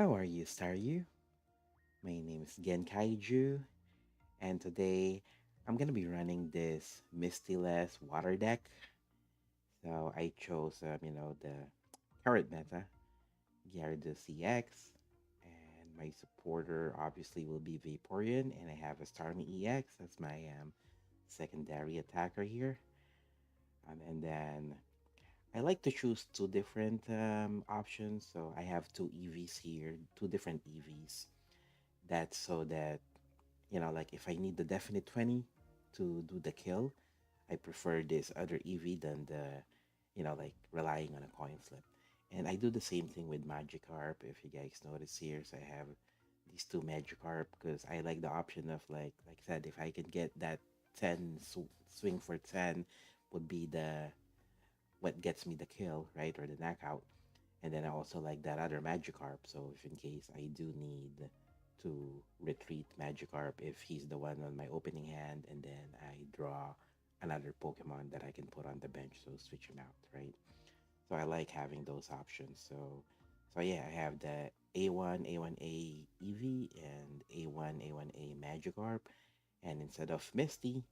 How are you, Staryu? My name is Gen Kaiju, and today I'm gonna be running this Mistyless water deck. So I chose, the current meta, Gyarados CX, and my supporter obviously will be Vaporeon, and I have a Starmie EX as my secondary attacker here. And then I like to choose two different options. So I have two EVs here, two different EVs. That's so that like if I need the definite 20 to do the kill, I prefer this other EV than the, like relying on a coin flip. And I do the same thing with Magikarp, if you guys notice here. So I have these two Magikarp because I like the option of like I said, if I can get that 10 swing for 10 would be the what gets me the kill, right? Or the knockout. And then I also like that other Magikarp. So if in case I do need to retreat Magikarp, if he's the one on my opening hand, and then I draw another Pokemon that I can put on the bench, so switch him out, right? So I like having those options. So yeah, I have the A1, A1A Eevee, and A1, A1A Magikarp. And instead of Misty,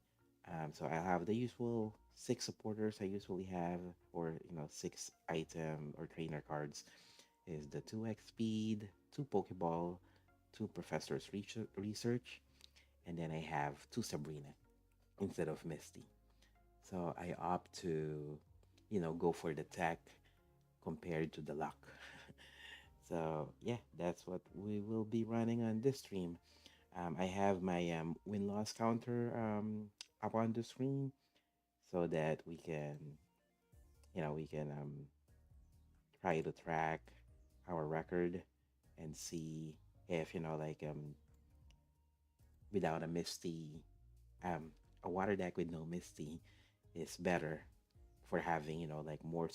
so I have the usual six supporters I usually have, or six item or trainer cards. Is the 2x speed, two Pokeball, two Professor's Research, and then I have two Sabrina instead of Misty. So I opt to, go for the tech compared to the luck. So yeah, that's what we will be running on this stream. I have my win-loss counter up on the screen so that we can try to track our record and see if without a misty a water deck with no misty is better for having like more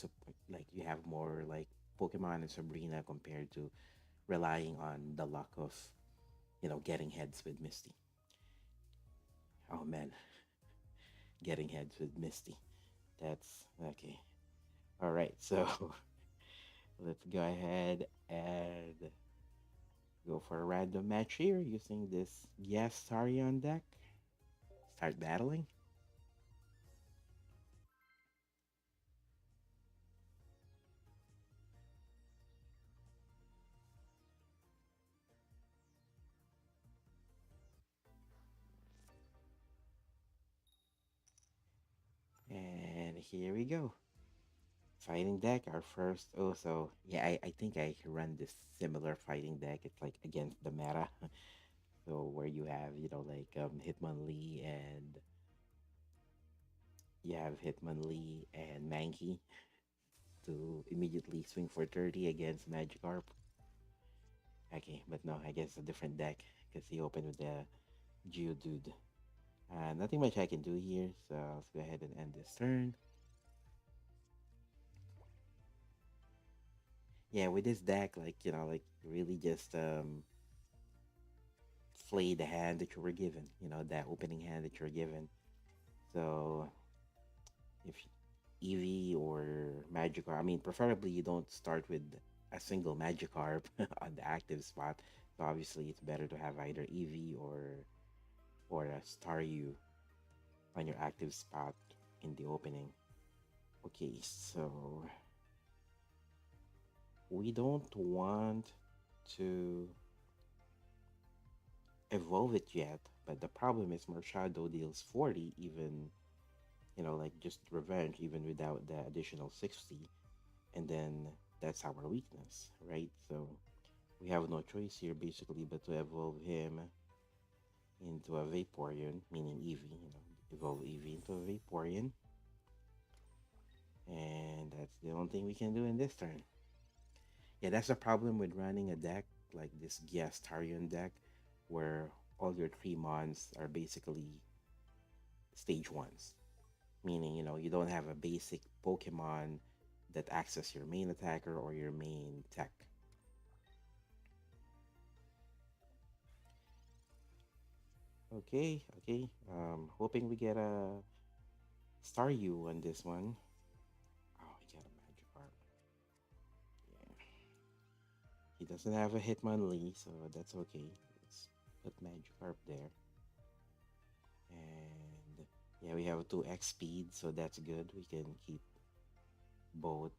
like you have more like Pokemon and Sabrina compared to relying on the luck of getting heads with Misty. Oh man, getting heads with Misty. That's okay. All right, so let's go ahead and go for a random match here using this GyaStaReon deck. Start battling. And here we go. Fighting deck, our first. Oh, so yeah, I think I run this similar fighting deck. It's like against the meta. So where you have, like Hitmonlee and you have Hitmonlee and Mankey to immediately swing for 30 against Magikarp. Okay, but no, I guess a different deck because he opened with the Geodude. Nothing much I can do here, so let's go ahead and end this turn. Yeah, with this deck, like like really just play the hand that you were given. That opening hand that you're given. So if Eevee or Magikarp, I mean, preferably you don't start with a single Magikarp on the active spot. So obviously, it's better to have either Eevee or a Staryu on your active spot in the opening. Okay, so we don't want to evolve it yet, but the problem is Marshadow deals 40 even, like just revenge even without the additional 60, and then that's our weakness, right? So we have no choice here basically but to evolve him into a Vaporeon, meaning Eevee, evolve Eevee into a Vaporeon. And that's the only thing we can do in this turn. Yeah, that's the problem with running a deck like this GyaStaReon deck, where all your three mons are basically stage ones. Meaning, you don't have a basic Pokemon that acts as your main attacker or your main tech. Okay. Hoping we get a Staryu on this one. Oh, we got a Magikarp. Yeah. He doesn't have a Hitmonlee, so that's okay. Let's put Magikarp there. And yeah, we have a 2x speed, so that's good. We can keep both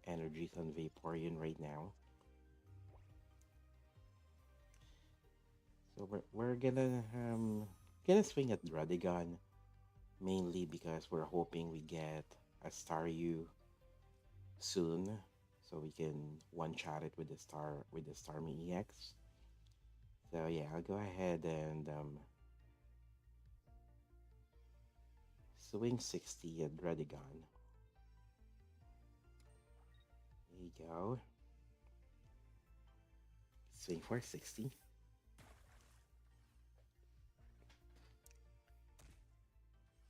energies on Vaporeon right now. So we're gonna swing at Druddigon mainly because we're hoping we get a Staryu soon, so we can one-shot it with the Starmie EX. So yeah, I'll go ahead and swing 60 at Druddigon. There you go. Swing for 60.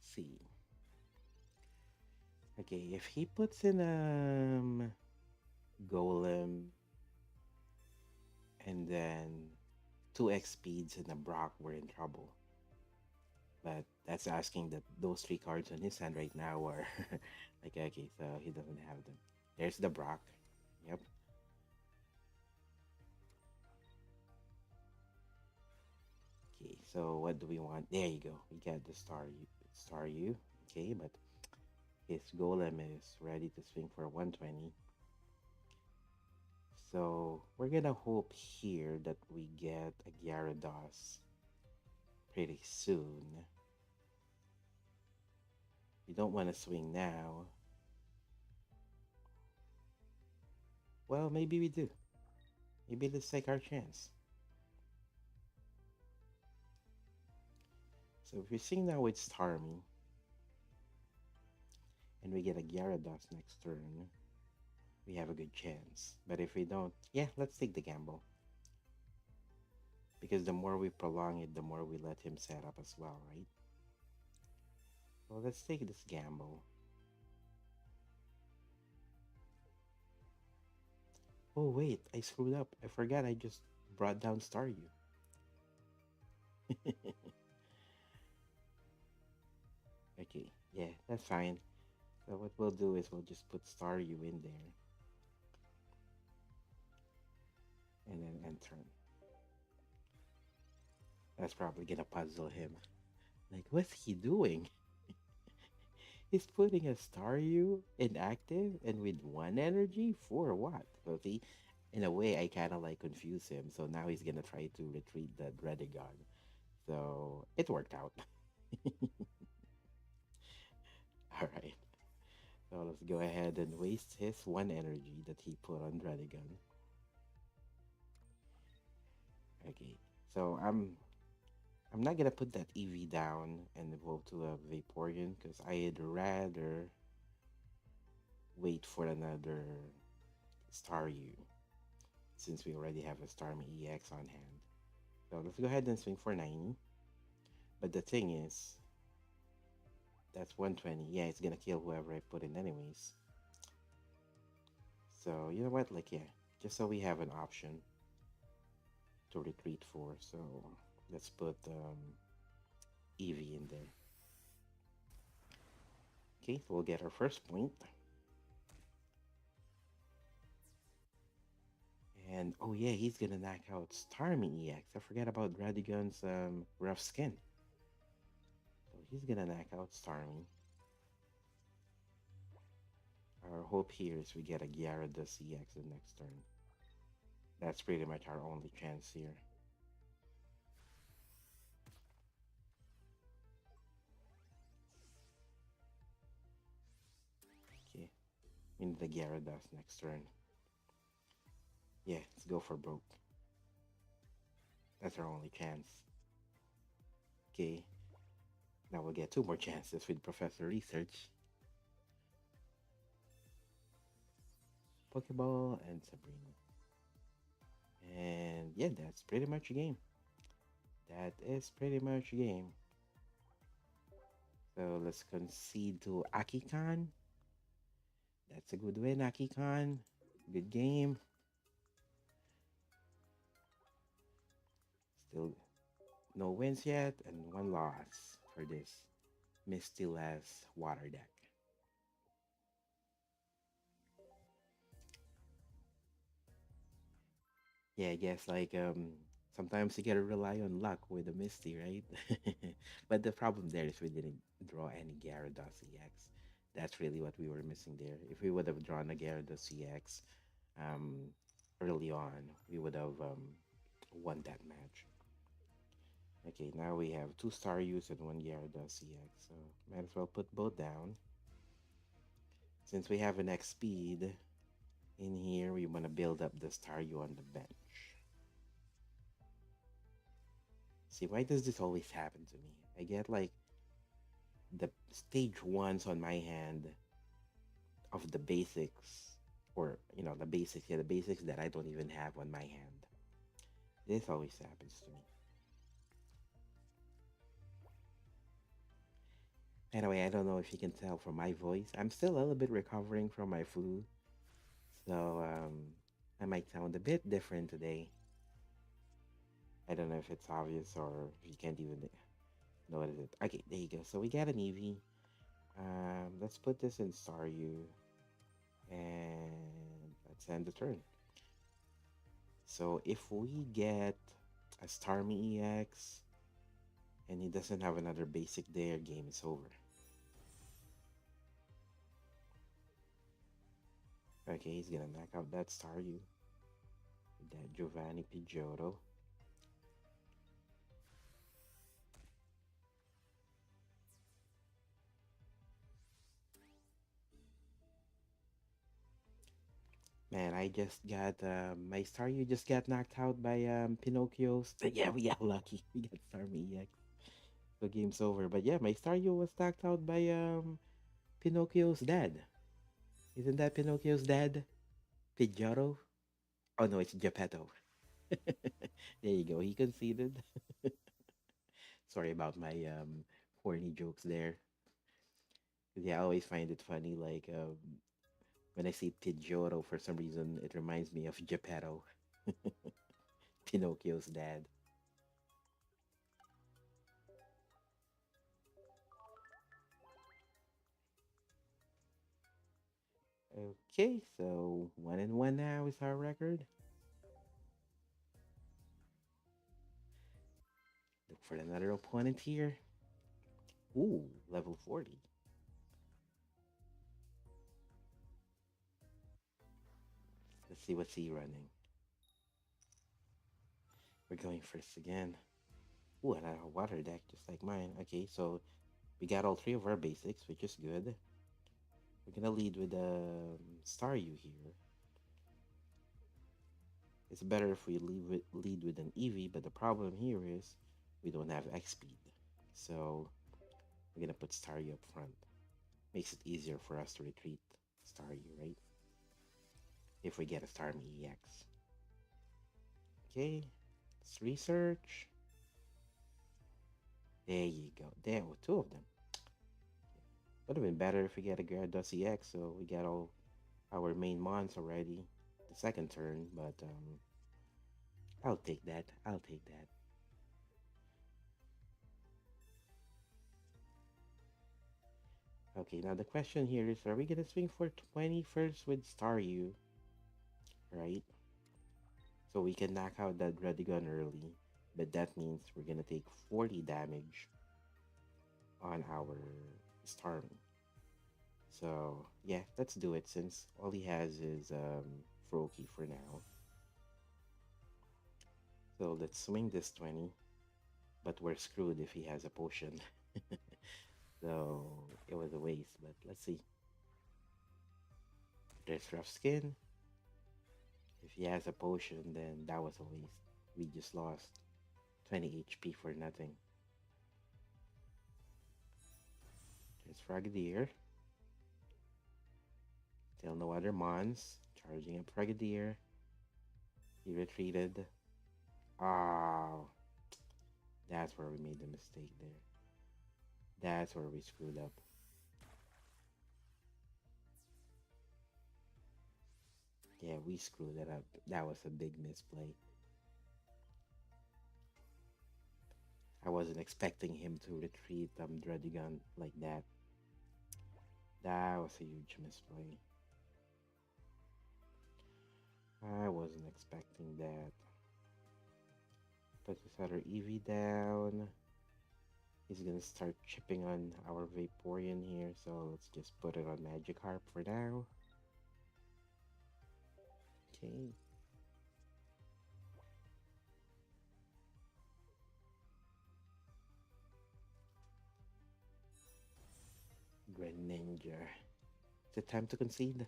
See. Okay, if he puts in Golem and then 2x speeds and a Brock, we're in trouble. But that's asking that those three cards on his hand right now are like, okay, so he doesn't have them. There's the Brock. Yep. Okay, so what do we want? There you go. We got the Staryu. Okay, but his Golem is ready to swing for 120. So we're gonna hope here that we get a Gyarados pretty soon. We don't want to swing now. Well, maybe we do. Maybe let's take our chance. So if we swing now with Starmie, and we get a Gyarados next turn, we have a good chance. But if we don't, yeah, let's take the gamble. Because the more we prolong it, the more we let him set up as well, right? Well, let's take this gamble. Oh wait, I screwed up. I forgot I just brought down Staryu. Okay, yeah, that's fine. So what we'll do is we'll just put Staryu in there. And then end turn. That's probably gonna puzzle him. Like, what's he doing? He's putting a Staryu inactive and with one energy for what? So see, in a way, I kind of like confuse him. So now he's gonna try to retreat the Dredigon. So it worked out. All right. So let's go ahead and waste his one energy that he put on Dredigon. Okay. So I'm not gonna put that EV down and evolve to a Vaporeon because I'd rather wait for another Staryu since we already have a Starmie EX on hand. So let's go ahead and swing for 90. But the thing is, that's 120. Yeah, it's gonna kill whoever I put in anyways. So you know what? Like yeah, just so we have an option to retreat for. So let's put Eevee in there. Okay, so we'll get our first point. And oh yeah, he's gonna knock out Starmie EX. I forgot about Radigon's rough skin. So he's gonna knock out Starmie. Our hope here is we get a Gyarados EX the next turn. That's pretty much our only chance here. Okay, we need the Gyarados next turn. Yeah, let's go for broke. That's our only chance. Okay, now we'll get two more chances with Professor Research. Pokeball and Sabrina. And yeah, that's pretty much a game. That is pretty much a game. So let's concede to Akikan. That's a good win, Akikan. Good game. Still no wins yet and one loss for this Misty-less water deck. Yeah, I guess like sometimes you gotta rely on luck with a Misty, right? But the problem there is we didn't draw any Gyarados EX. That's really what we were missing there. If we would have drawn a Gyarados EX um early on, we would have won that match. Okay, now we have two Staryus and one Gyarados EX, so might as well put both down. Since we have an X speed in here, we want to build up the Staryu on the bench. See, why does this always happen to me? I get like the stage ones on my hand of the basics, or the basics, yeah, the basics that I don't even have on my hand. This always happens to me. Anyway, I don't know if you can tell from my voice. I'm still a little bit recovering from my flu, so I might sound a bit different today. I don't know if it's obvious or if you can't even know what it is. Okay, there you go. So we got an Eevee. Let's put this in Staryu, and let's end the turn. So if we get a Starmie EX and he doesn't have another basic there, game is over. Okay, he's gonna knock out that Staryu with that Giovanni Pidgeotto. Man, I just got my Staryu just got knocked out by Pinocchio's. Yeah, we got lucky. We got Starmie EX. So game's over. But yeah, my Staryu was knocked out by Pinocchio's dad. Isn't that Pinocchio's dad? Pidgeotto? Oh no, it's Geppetto. There you go. He conceded. Sorry about my corny jokes there. 'Cause, yeah, I always find it funny. Like when I see Pidgeotto, for some reason, it reminds me of Geppetto, Pinocchio's dad. Okay, so 1-1 now is our record. Look for another opponent here. Ooh, level 40. Let's see what's he running. We're going first again. Ooh, another water deck just like mine. Okay, so we got all three of our basics, which is good. We're gonna lead with Staryu here. It's better if we lead with an Eevee, but the problem here is we don't have X speed. So we're gonna put Staryu up front. Makes it easier for us to retreat Staryu, right? If we get a Starmie EX. Okay, let's research. There you go. There were two of them. Would have been better if we get a Gyarados EX, so we got all our main mons already the second turn, but I'll take that. I'll take that. Okay, now the question here is, are we gonna swing for 20 first with Staryu, right? So we can knock out that Redigon early, but that means we're gonna take 40 damage on our Starmie. So yeah, let's do it since all he has is Froakie for now. So let's swing this 20, but we're screwed if he has a potion. So it was a waste, but let's see. There's rough skin. If he has a potion, then that was a waste. We just lost 20 HP for nothing. There's Frogadier. Still no other mons. Charging up Frogadier. He retreated. Oh, that's where we made the mistake there. That's where we screwed up. Yeah, we screwed that up. That was a big misplay. I wasn't expecting him to retreat Dredigan like that. That was a huge misplay. I was wasn't expecting that. Put this other EV down. He's gonna start chipping on our Vaporeon here, so let's just put it on Magikarp for now. Okay. Greninja. Is it time to concede?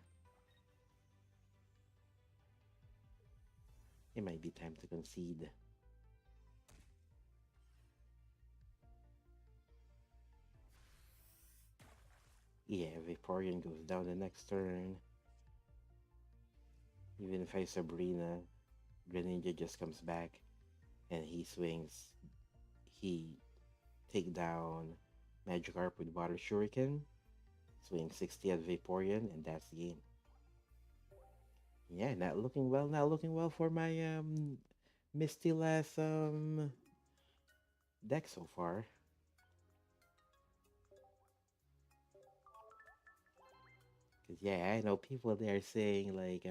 It might be time to concede. Yeah, Vaporeon goes down the next turn. Even if I Sabrina, Greninja just comes back and he swings. He take down Magikarp with Water Shuriken, swing 60 at Vaporeon, and that's the game. Yeah, not looking well. Not looking well for my Misty last deck so far. Cause yeah, I know people there saying like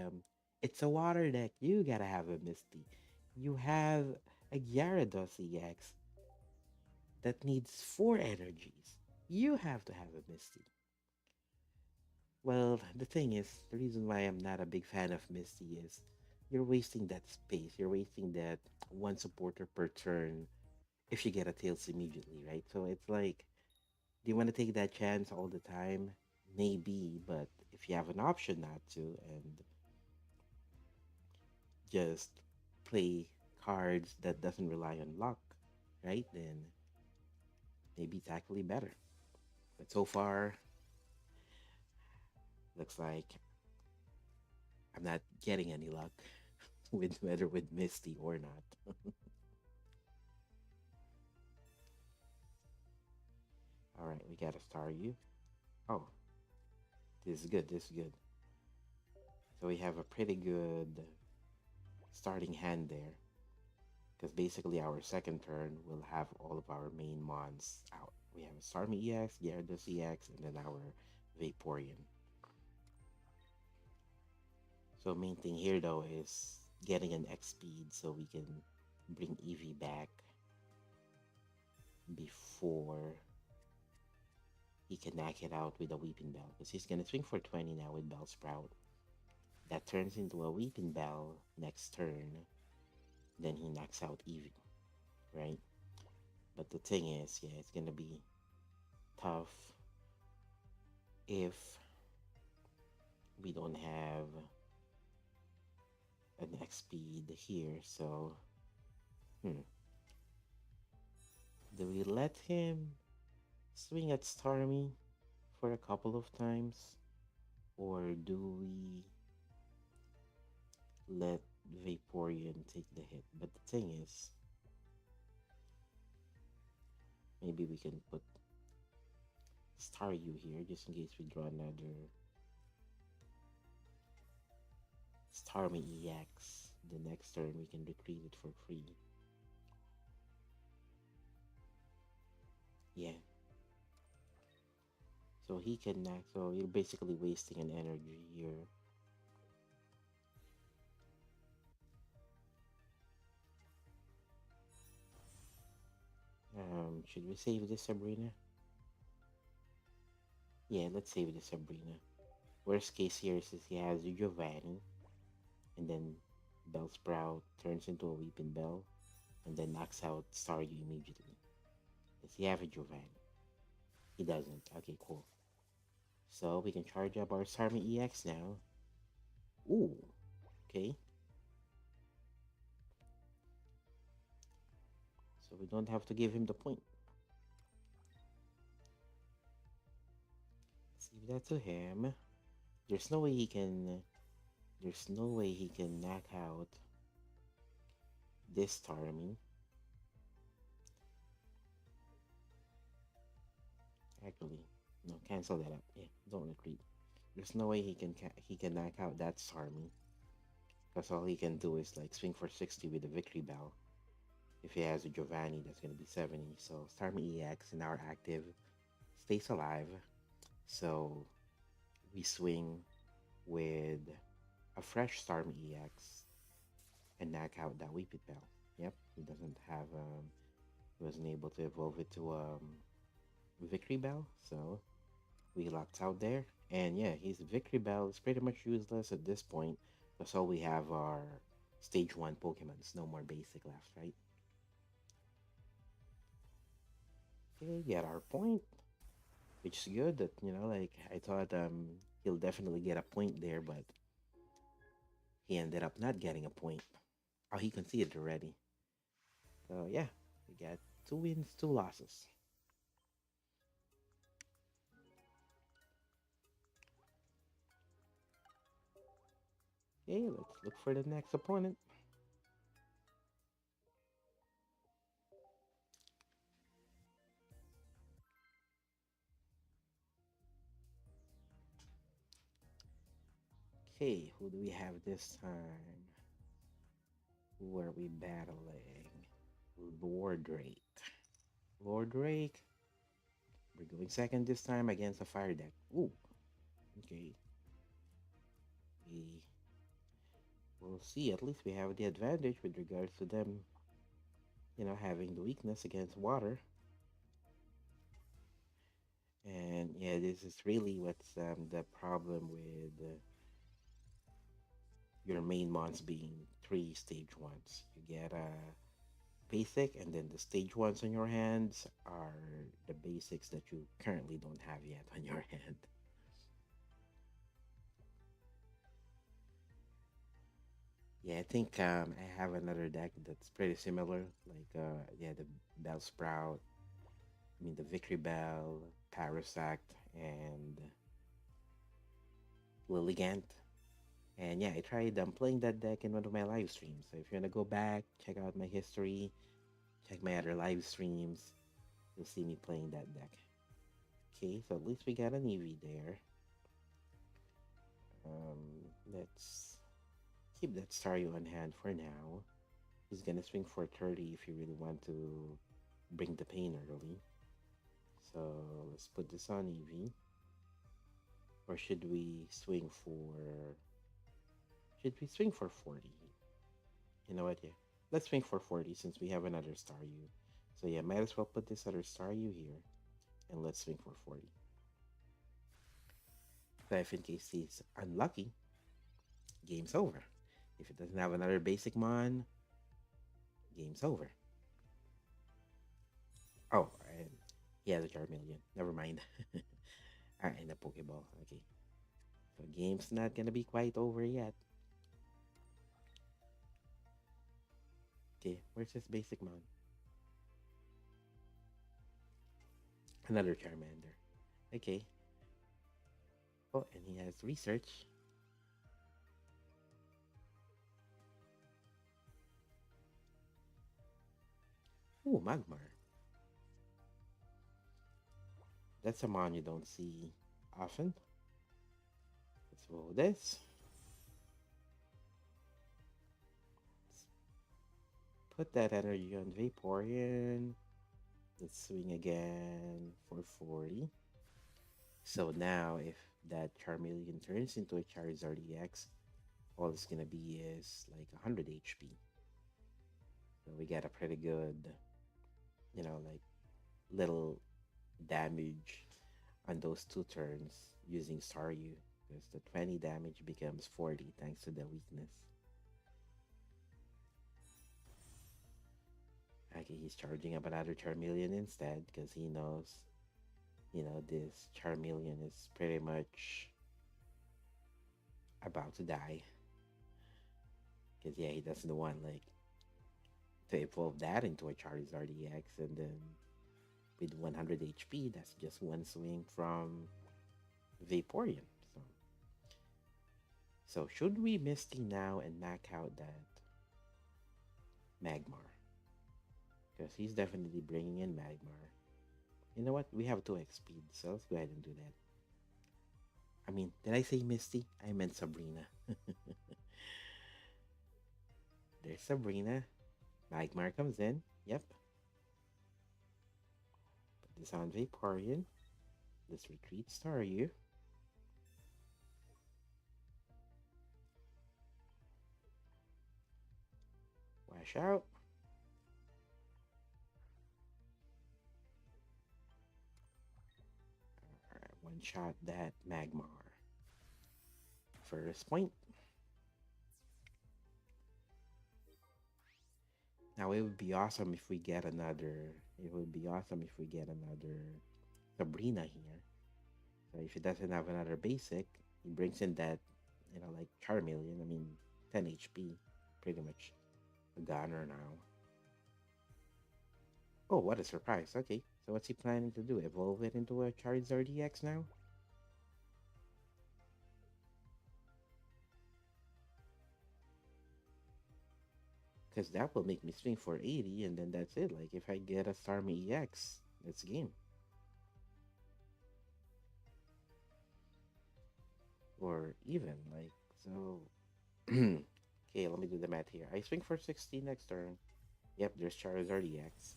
it's a water deck. You gotta have a Misty. You have a Gyarados EX that needs 4 energies. You have to have a Misty. Well, the thing is, the reason why I'm not a big fan of Misty is you're wasting that space. You're wasting that one supporter per turn if you get a Tails immediately, right? So it's like, do you want to take that chance all the time? Maybe, but if you have an option not to and just play cards that doesn't rely on luck, right? Then maybe it's actually better. But so far, looks like I'm not getting any luck with whether with Misty or not. All right, we got to star you. Oh, this is good. This is good. So we have a pretty good starting hand there. Because basically our second turn will have all of our main mons out. We have a Starmie EX, Gyarados EX, and then our Vaporeon. So main thing here though is getting an X speed so we can bring Eevee back before he can knock it out with a Weeping Bell. Because he's gonna swing for 20 now with Bellsprout. That turns into a Weeping Bell next turn. Then he knocks out Eevee, right? But the thing is, yeah, it's gonna be tough if we don't have an X speed here. So, do we let him swing at Starmie for a couple of times? Or do we let Vaporeon take the hit? But the thing is, maybe we can put Staryu here just in case we draw another Starmie EX. The next turn we can retrieve it for free. Yeah. So he can knock, so you're basically wasting an energy here. Should we save this Sabrina? Yeah, let's save this Sabrina. Worst case here is he has Giovanni, and then Bellsprout turns into a Weeping Bell, and then knocks out Staryu immediately. Does he have a Giovanni? He doesn't. Okay, cool. So we can charge up our Starmie EX now. Ooh, okay. So we don't have to give him the point. Let's give that to him. There's no way he can. There's no way he can knock out this Starmie. Actually, no, cancel that up. Yeah, don't retreat. There's no way he can knock out that Starmie. Because all he can do is like swing for 60 with a Victory Bell. If he has a Giovanni, that's going to be 70. So Starmie EX in our active stays alive. So we swing with a fresh Starmie EX and knock out that Weepit Bell. Yep, he doesn't have he wasn't able to evolve it to Victory Bell, so we locked out there. And yeah, his Victory Bell is pretty much useless at this point. That's all we have our stage 1 Pokemons. No more basic left, right? Okay, get our point, which is good. That like I thought he'll definitely get a point there, but he ended up not getting a point. Oh, he conceded already. So yeah, we got 2 wins, 2 losses. Okay, let's look for the next opponent. Okay, who do we have this time? Who are we battling? Lord Drake. Lord Drake. We're going second this time against a fire deck. Ooh, okay. We will see. At least we have the advantage with regards to them, having the weakness against water. And yeah, this is really what's the problem with your main mons being 3 stage 1s. You get a basic, and then the stage 1s on your hands are the basics that you currently don't have yet on your hand. Yeah, I think I have another deck that's pretty similar. Like yeah, the Bellsprout, I mean the Victory Bell, Parasect, and Lilligant. And yeah, I tried playing that deck in one of my live streams. So if you wanna go back, check out my history, check my other live streams, you'll see me playing that deck. Okay, so at least we got an Eevee there. Let's keep that Staryu on hand for now. He's gonna swing for 30 if you really want to bring the pain early. So let's put this on Eevee. Or should we swing for... Should we swing for 40? You know what, yeah. Let's swing for 40 since we have another Staryu. So yeah, might as well put this other Staryu here. And let's swing for 40. So if in case he's unlucky, game's over. If it doesn't have another basic mon, game's over. Oh, and he has a Charmeleon. Never mind. And a Pokeball. Okay. So game's not gonna be quite over yet. Okay, where's his basic mon? Another Charmander. Okay. Oh, and he has research. Ooh, Magmar. That's a mon you don't see often. Let's roll this. Let's put that energy on Vaporeon. Let's swing again for 40. So now, if that Charmeleon turns into a Charizard EX, all it's gonna be is like 100 HP. So we got a pretty good, like little damage on those 2 turns using Staryu, because the 20 damage becomes 40 thanks to the weakness. Okay, he's charging up another Charmeleon instead because he knows, this Charmeleon is pretty much about to die. Because yeah, he doesn't want like to evolve that into a Charizard EX, and then with 100 HP, that's just one swing from Vaporeon. So should we Misty now and knock out that Magmar? Because he's definitely bringing in Magmar. You know what? We have 2x speed, so let's go ahead and do that. I mean, did I say Misty? I meant Sabrina. There's Sabrina. Magmar comes in. Yep. Put this on Vaporeon. Let's retreat Staryu. Cash out. Alright, one shot that Magmar. First point. Now it would be awesome if we get another. It would be awesome if we get another Sabrina here. So if he doesn't have another basic, he brings in that, like Charmeleon. I mean, 10 HP, pretty much a gunner now. Oh, what a surprise! Okay, so what's he planning to do? Evolve it into a Charizard EX now? Because that will make me swing for 80, and then that's it. Like, if I get a Starmie EX, that's game. Or even, like, so. Okay, let me do the math here. I swing for 60 next turn. Yep, there's Charizard EX.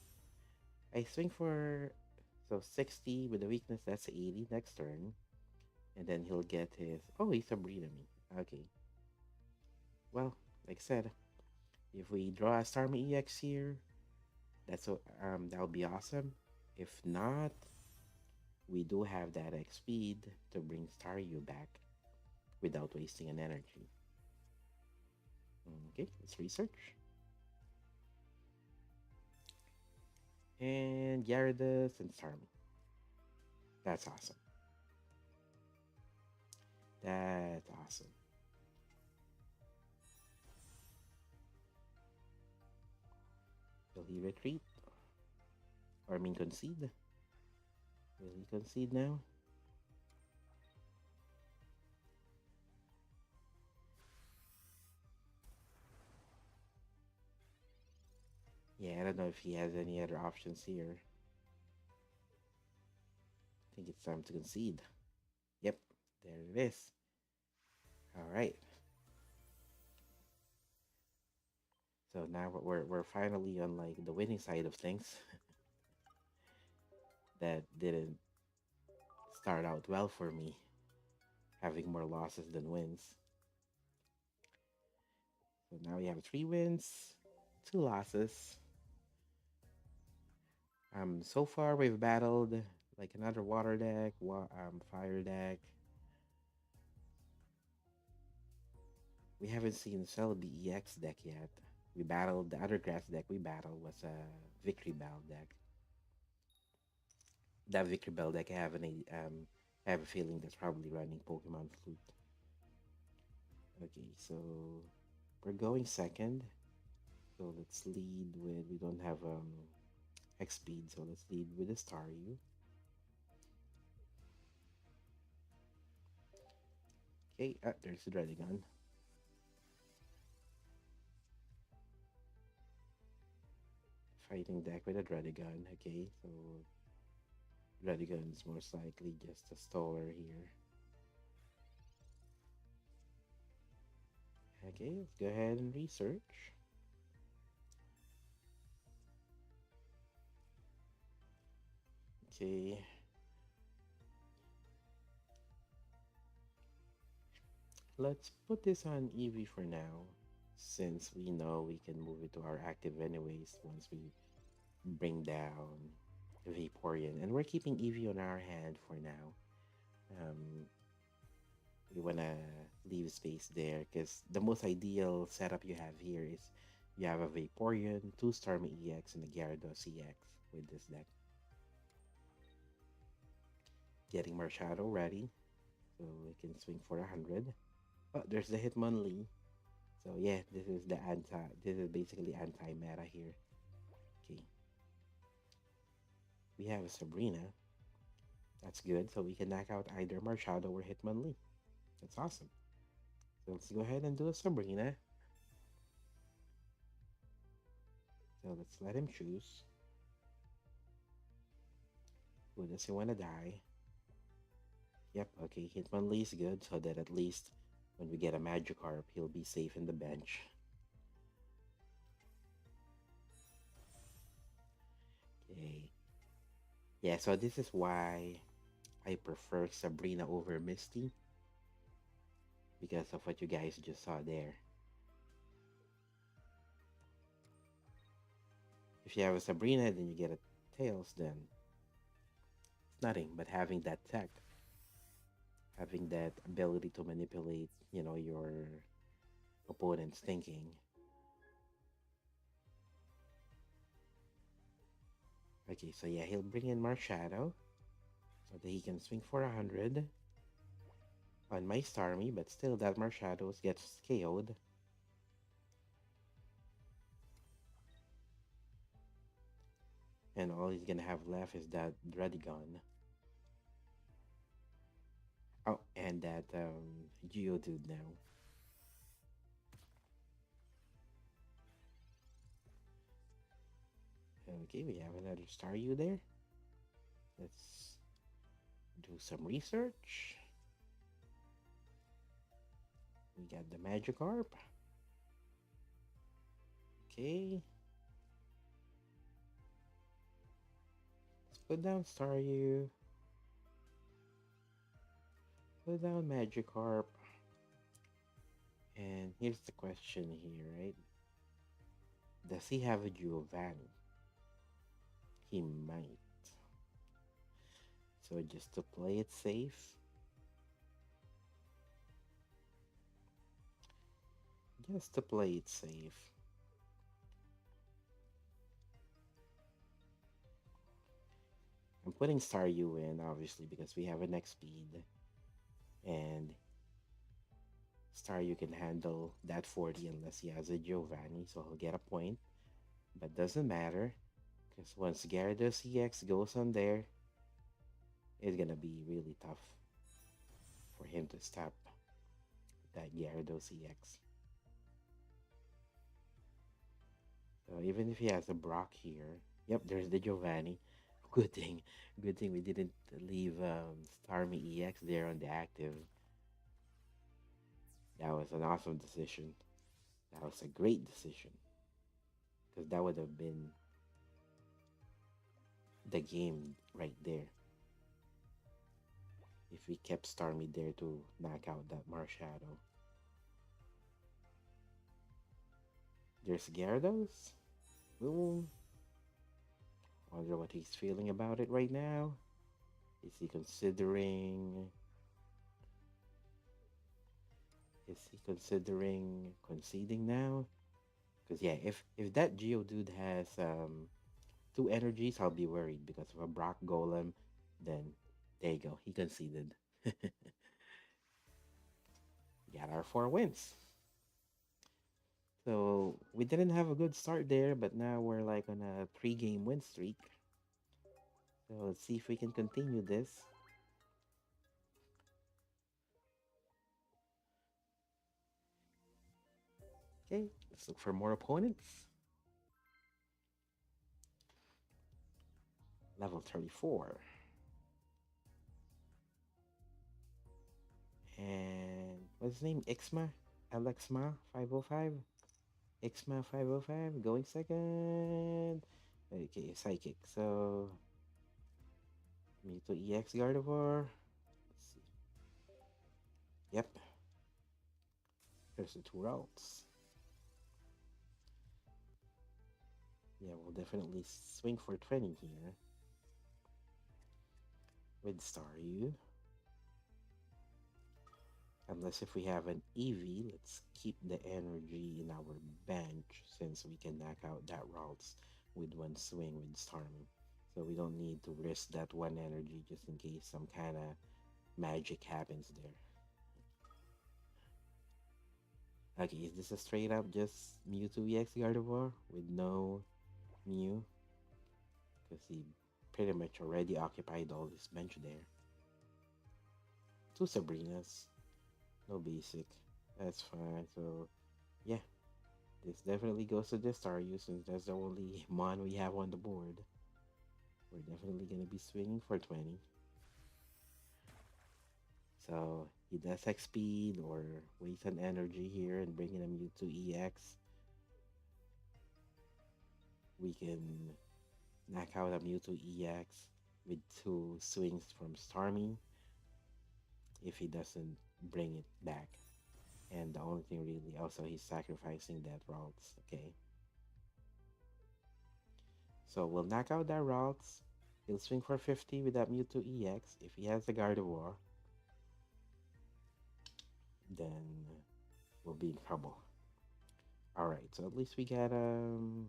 I swing for. So 60 with the weakness, that's 80 next turn. And then he'll get his. Oh, he's a breed of me. Okay. Well, like I said, if we draw a Starmie EX here, that would be awesome. If not, we do have that X speed to bring Staryu back without wasting an energy. Okay, let's research. And Gyarados and Starmie. That's awesome. That's awesome. Will he retreat? Or I mean concede? Will he concede now? Yeah, I don't know if he has any other options here. I think it's time to concede. Yep, there it is. All right. So now we're finally on like the winning side of things. That didn't start out well for me, having more losses than wins. So now we have 3 wins, 2 losses. So far we've battled like another water deck, fire deck. We haven't seen Celebi EX deck yet. We battled the other grass deck we battled was a Victory Bell deck. That Victory Bell deck I have a feeling that's probably running Pokemon Flute. Okay, so we're going second. So let's lead with, we don't have X speed, so let's lead with a Staryu. Okay, there's the Dredigon. Fighting deck with a Dredigon. Okay, so Dredigon is most likely just a stoller here. Okay, let's go ahead and research. Okay. Let's put this on Eevee for now, since we know we can move it to our active anyways once we bring down Vaporeon. And we're keeping Eevee on our hand for now. We want to leave space there because the most ideal setup you have here is you have a Vaporeon, 2 Starmie EX, and a Gyarados EX with this deck. Getting Marshadow ready, so we can swing for 100. Oh, there's the Hitmonlee. So yeah, this is basically anti-meta here. Okay. We have a Sabrina. That's good, so we can knock out either Marshadow or Hitmonlee. That's awesome. So let's go ahead and do a Sabrina. So let's let him choose. Who does he want to die? Yep, okay, Hitmonlee is good, so that at least when we get a Magikarp, he'll be safe in the bench. Okay. Yeah, so this is why I prefer Sabrina over Misty. Because of what you guys just saw there. If you have a Sabrina, then you get a Tails, then it's nothing but having that tech, having that ability to manipulate, your opponent's thinking. Okay, so yeah, he'll bring in Marshadow so that he can swing for 100 on my Starmie, but still that Marshadow gets KO'd. And all he's gonna have left is that Dreadigon. Oh, and that Geodude now. Okay, we have another Staryu there. Let's do some research. We got the Magikarp. Okay. Let's put down Staryu. Put down Magikarp. And here's the question here, right? Does he have a Giovanni? He might. So just to play it safe, just to play it safe, I'm putting Staryu in, obviously, because we have an X speed. And Staryu can handle that 40 unless he has a Giovanni, so he'll get a point. But doesn't matter, because once Gyarados EX goes on there, it's gonna be really tough for him to stop that Gyarados EX. So even if he has a Brock here, yep, there's the Giovanni. Good thing, good thing we didn't leave Starmie EX there on the active. That was an awesome decision. That was a great decision, because that would have been the game right there if we kept Starmie there to knock out that Marshadow. There's Gyarados. Ooh. Wonder what he's feeling about it right now. Is he considering? Is he considering conceding now? Because yeah, if that Geodude has two energies, I'll be worried because of a Brock Golem. Then there you go, he conceded. Got our 4 wins. So we didn't have a good start there, but now we're like on a 3-game win streak. So let's see if we can continue this. Okay, let's look for more opponents. Level 34. And what's his name? Ixma? Alexma 505? Ixma 505 going second. Okay, Psychic. So Mewtwo EX Gardevoir. Let's see. Yep. There's the two routes. Yeah, we'll definitely swing for 20 here with Staryu. Unless if we have an EV, let's keep the energy in our bench since we can knock out that routes with one swing with Starmie. So we don't need to risk that one energy just in case some kind of magic happens there. Okay, is this a straight up just Mewtwo EX Gardevoir with no Mew? Because he pretty much already occupied all this bench there. Two Sabrinas. No basic. That's fine. So, yeah. This definitely goes to the Staryu since that's the only mon we have on the board. We're definitely going to be swinging for 20. So, he does X speed or waste an energy here and bring in a Mewtwo EX. We can knock out a Mewtwo EX with 2 swings from Starmie if he doesn't bring it back. And the only thing really, also he's sacrificing that routes, okay? So we'll knock out that Ralts. He'll swing for 50 with that Mewtwo EX. If he has the Gardevoir, then we'll be in trouble. Alright, so at least we got an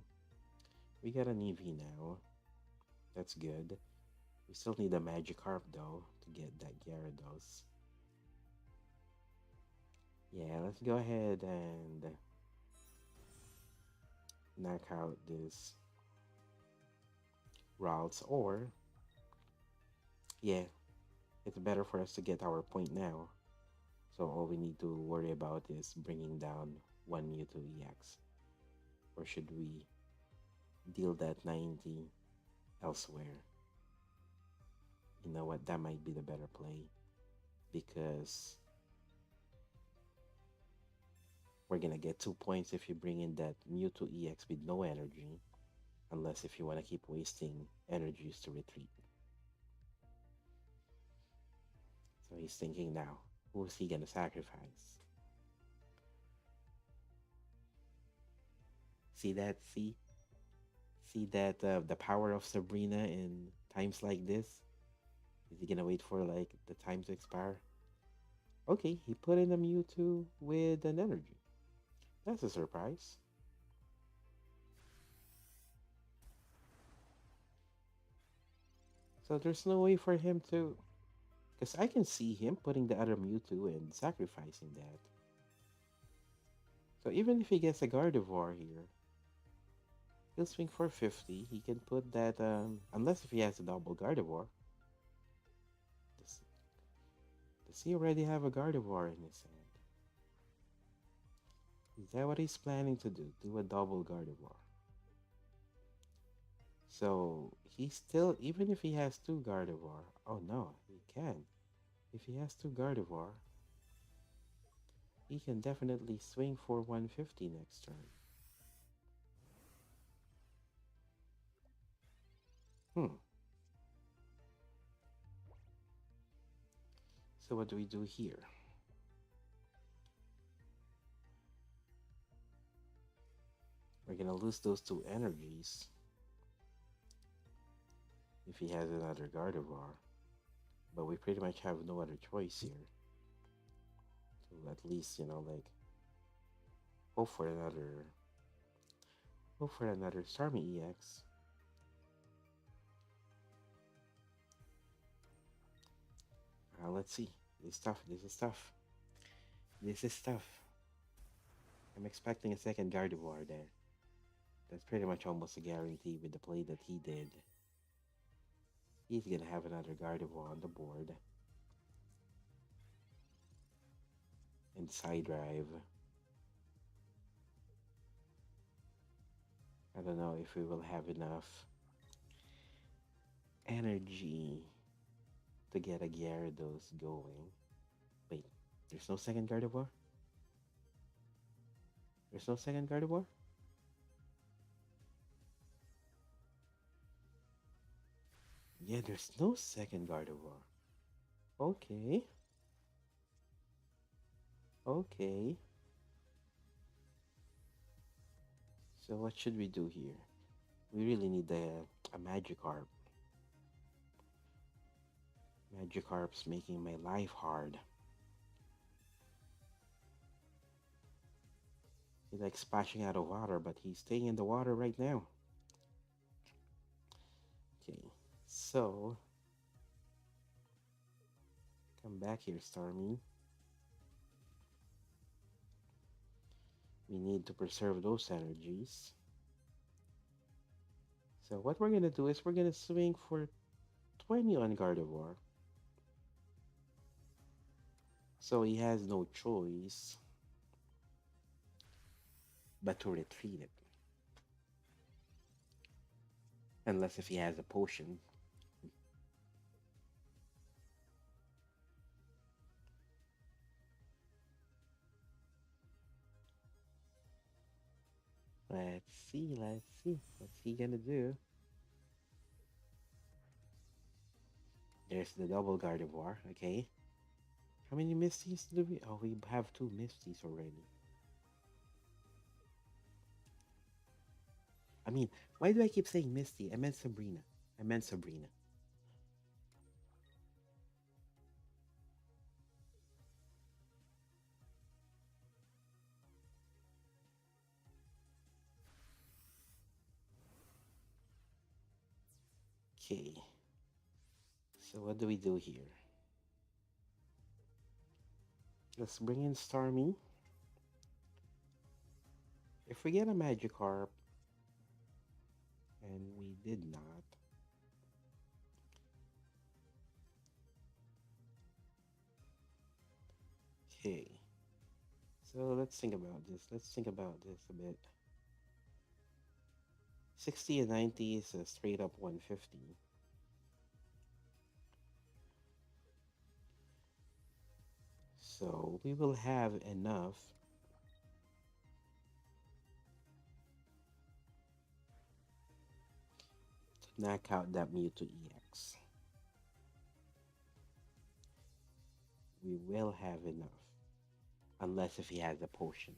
EV now. That's good. We still need a Magikarp though to get that Gyarados. Yeah, let's go ahead and knock out this Ralts, or yeah, it's better for us to get our point now. So all we need to worry about is bringing down one Mewtwo EX. Or should we deal that 90 elsewhere? You know what, that might be the better play, because we're gonna get 2 points if you bring in that Mewtwo EX with no energy, unless if you want to keep wasting energies to retreat. So he's thinking now, who is he gonna sacrifice? See that? See that the power of Sabrina in times like this? Is he gonna wait for like the time to expire? Okay, he put in a Mewtwo with an energy. That's a surprise. So there's no way for him to... Because I can see him putting the other Mewtwo and sacrificing that. So even if he gets a Gardevoir here, he'll swing for 50. He can put that, unless if he has a double Gardevoir. Does he already have a Gardevoir in his hand? Is that what he's planning to do? Do a double Gardevoir? So he still, even if he has two Gardevoir, oh no, he can. If he has two Gardevoir, he can definitely swing for 150 next turn. Hmm. So what do we do here? We're gonna lose those two energies if he has another Gardevoir. But we pretty much have no other choice here. To at least, you know, like hope for another Starmie EX. Let's see. This is tough. This is tough. This is tough. I'm expecting a second Gardevoir there. That's pretty much almost a guarantee with the play that he did. He's gonna have another Gardevoir on the board. And side drive. I don't know if we will have enough energy to get a Gyarados going. Wait, there's no second Gardevoir? There's no second Gardevoir? Yeah, there's no second Gardevoir. Okay. Okay. So what should we do here? We really need a Magikarp. Magikarp's making my life hard. He likes splashing out of water, but he's staying in the water right now. Okay, so come back here, Starmie. We need to preserve those energies. So what we're gonna do is we're gonna swing for 20 on Gardevoir. So he has no choice but to retreat it. Unless if he has a potion. Let's see, let's see. What's he gonna do? There's the double Gardevoir, okay. How many Misties do we... Oh, we have two Misties already. I mean, why do I keep saying Misty? I meant Sabrina. I meant Sabrina. Okay. So what do we do here? Let's bring in Starmie. If we get a Magikarp, and we did not, okay. So let's think about this. Let's think about this a bit. 60 and 90 is a straight up 150. So we will have enough to knock out that Mewtwo EX. We will have enough. Unless if he has a potion.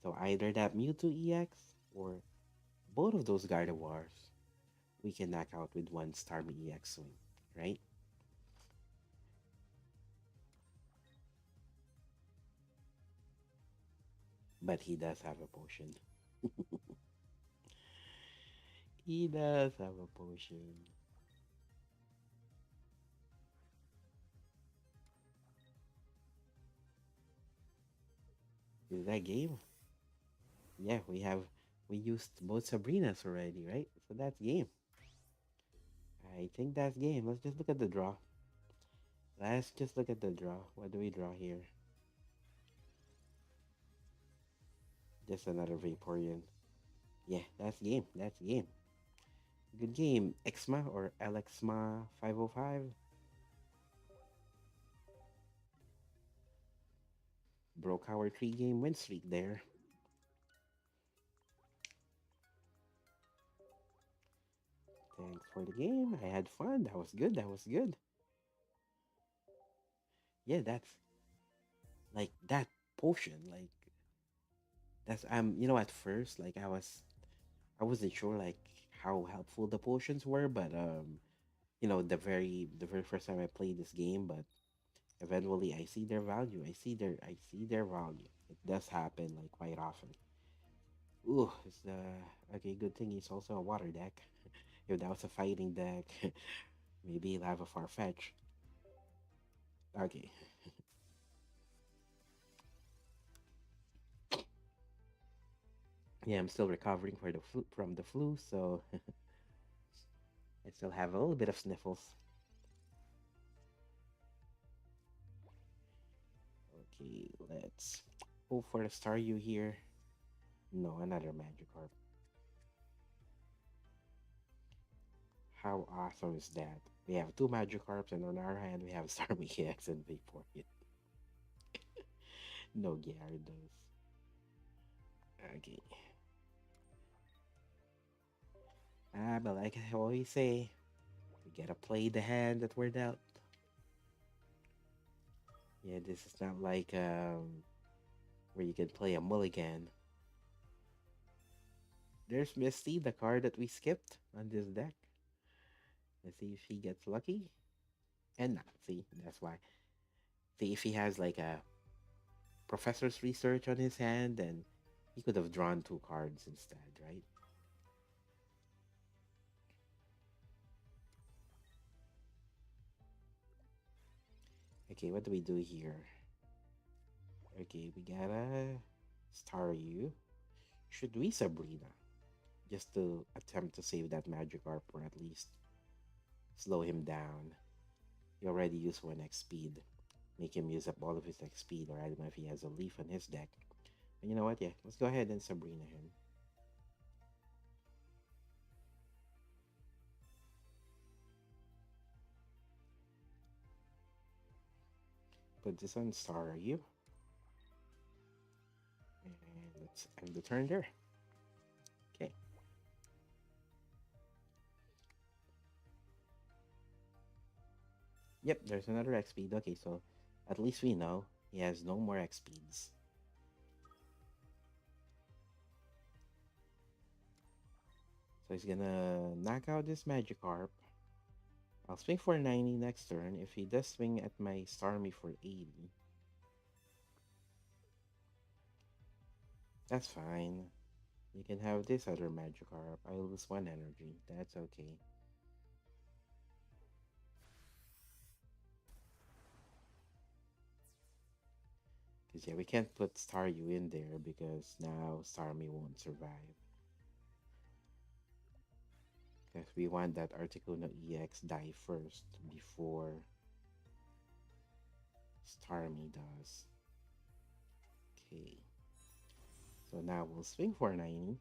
So either that Mewtwo EX or both of those Gardevoirs we can knock out with one Starmie EX swing, right? But he does have a potion. He does have a potion. Is that game? Yeah, we used both Sabrinas already, right? So that's game. I think that's game. Let's just look at the draw. Let's just look at the draw. What do we draw here? Just another Vaporeon. Yeah, that's game. That's game. Good game. Exma or Alexma 505. Broke our 3-game win streak there. Thanks for the game. I had fun. That was good. That was good. Yeah, that's like that potion. Like that's at first like I wasn't sure like how helpful the potions were, but the very first time I played this game, but eventually I see their value. I see their value. It does happen like quite often. Ooh, it's okay, good thing it's also a water deck. If that was a fighting deck, maybe it'll have a far fetch. Okay. Yeah, I'm still recovering from the flu, so I still have a little bit of sniffles. Okay, let's go for the Staryu here. No, another Magikarp. How awesome is that? We have two Magikarps, and on our hand, we have Starmie X and Vaporeon. No Gyarados. Okay. But like I always say, we gotta play the hand that we're dealt. Yeah, this is not like where you can play a mulligan. There's Misty, the card that we skipped on this deck. Let's see if he gets lucky. And not. See, that's why. See, if he has like a professor's research on his hand, then he could have drawn two cards instead, right? Okay, what do we do here? Okay, we gotta star you. Should we Sabrina? Just to attempt to save that Magikarp or at least slow him down. He already used 1x speed. Make him use up all of his X speed, or I don't know if he has a leaf on his deck. But you know what? Yeah, let's go ahead and Sabrina him. Put this on Star you. And let's end the turn there. Okay. Yep, there's another X speed. Okay, so at least we know he has no more X speeds. So he's gonna knock out this Magikarp. I'll swing for 90 next turn. If he does swing at my Starmie for 80, that's fine. You can have this other Magikarp. I lose 1 energy. That's okay. Because, yeah, we can't put Staryu in there because now Starmie won't survive. Because we want that Articuno EX die first before Starmie does. Okay. So now we'll swing for 90.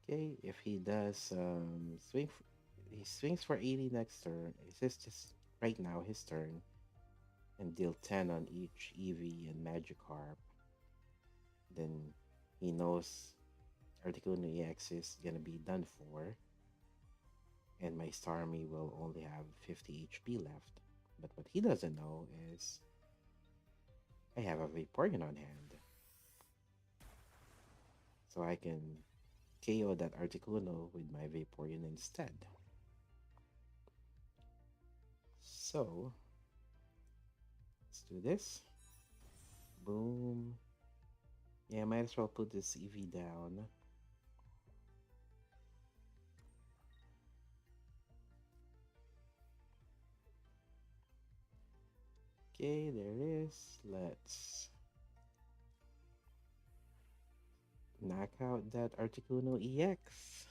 Okay, if he does he swings for 80 next turn. It's just right now his turn, and deal 10 on each Eevee and Magikarp. Then he knows Articuno EX is gonna be done for, and my Starmie will only have 50 HP left. But what he doesn't know is I have a Vaporeon on hand, so I can KO that Articuno with my Vaporeon instead. So let's do this. Boom. Yeah, might as well put this EV down. Okay, there it is. Let's knock out that Articuno EX.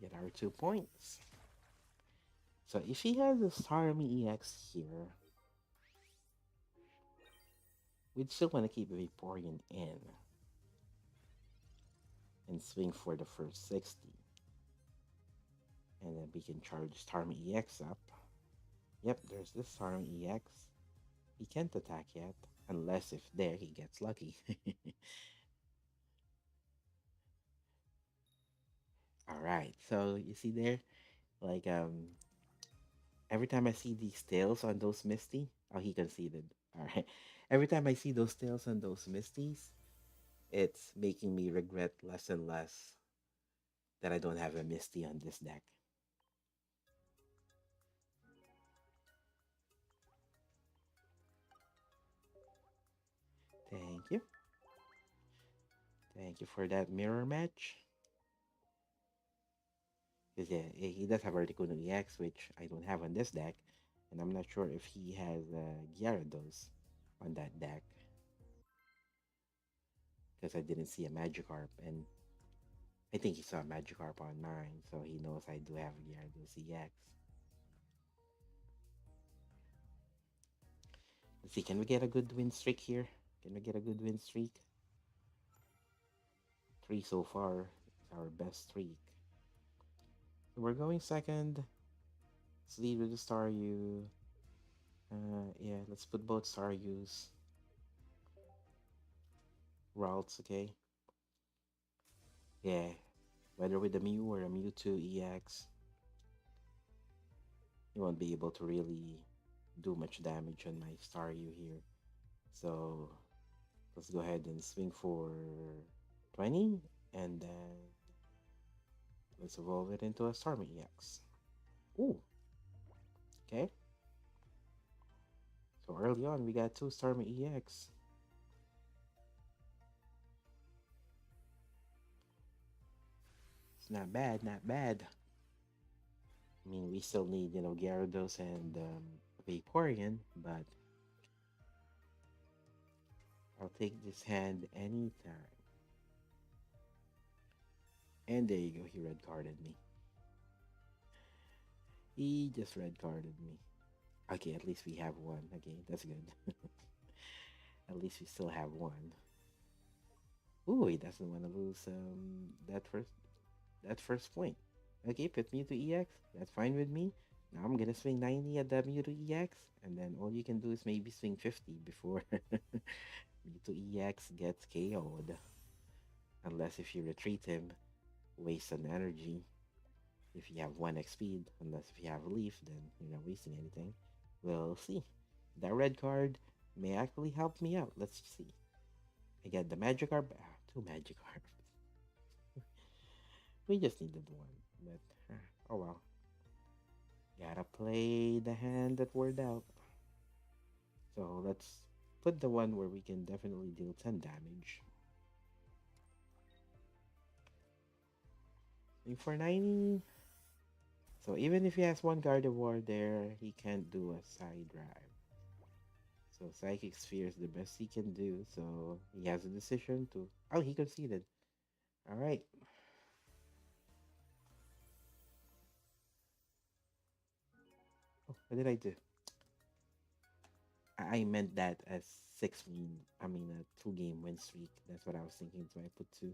Get our 2 points. So if he has a Starmie EX here, we'd still want to keep Vaporeon in and swing for the first 60. And then we can charge Starmie EX up. Yep, there's this Starmie EX. He can't attack yet, unless if there he gets lucky. Alright, so you see there, like every time I see these tails on those Misty, oh, he conceded. Alright. Every time I see those tails on those Misties, it's making me regret less and less that I don't have a Misty on this deck. Thank you. Thank you for that mirror match. Because, yeah, he does have Articuno EX, which I don't have on this deck. And I'm not sure if he has Gyarados on that deck. Because I didn't see a Magikarp. And I think he saw a Magikarp on mine. So he knows I do have Gyarados EX. Let's see, can we get a good win streak here? Can we get a good win streak? 3 so far. It's our best streak. So we're going second. Let's lead with the Staryu. Yeah, let's put both Staryus. Routes, okay? Yeah, whether with a Mew or a Mewtwo EX, you won't be able to really do much damage on my Staryu here. So let's go ahead and swing for 20, and then let's evolve it into a Starmie EX. Ooh, okay. So early on, we got 2 Starmie EX. It's not bad, not bad. I mean, we still need, Gyarados and Vaporeon, but I'll take this hand anytime. And there you go, he red carded me. He just red carded me. Okay, at least we have one. Okay, that's good. At least we still have one. Ooh, he doesn't want to lose that first point. Okay, put Mewtwo EX. That's fine with me. Now I'm gonna swing 90 at the Mewtwo EX, and then all you can do is maybe swing 50 before Mewtwo EX gets KO'd. Unless if you retreat him waste an energy if you have 1x speed, unless if you have leaf, then you're not wasting anything. We'll see. That red card may actually help me out. Let's see. I get the Magikarp. Two Magikarp. We just needed one, but oh well. Gotta play the hand that we're dealt. So let's put the one where we can definitely deal 10 damage. Swing for 90. So even if he has one Gardevoir there, he can't do a side drive. So Psychic Sphere is the best he can do. So he has a decision to. Oh, he conceded. All right. Oh, what did I do? I meant that as 6 win. I mean a 2 game win streak. That's what I was thinking. So I put 2.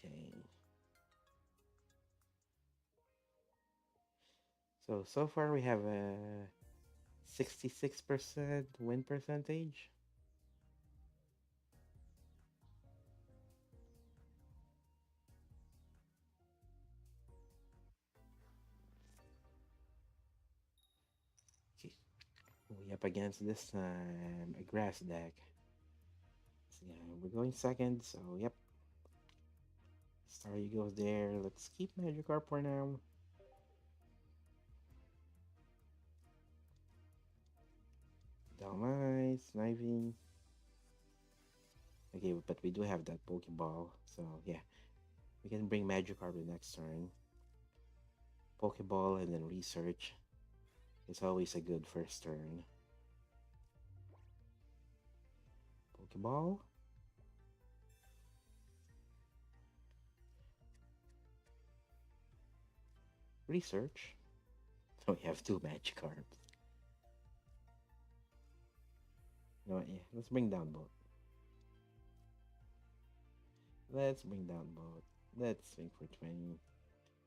Okay. So far we have a 66% win percentage. Okay. We up against this time a grass deck. So yeah, we're going second. So yep. Starry goes there. Let's keep Magikarp for now. Dalmais, Snivy. Okay, but we do have that Pokeball. So yeah, we can bring Magikarp the next turn. Pokeball and then research. It's always a good first turn. Pokeball. Research. So we have 2 Magikarps. No, yeah, let's bring down both. Let's bring down both. Let's swing for 20.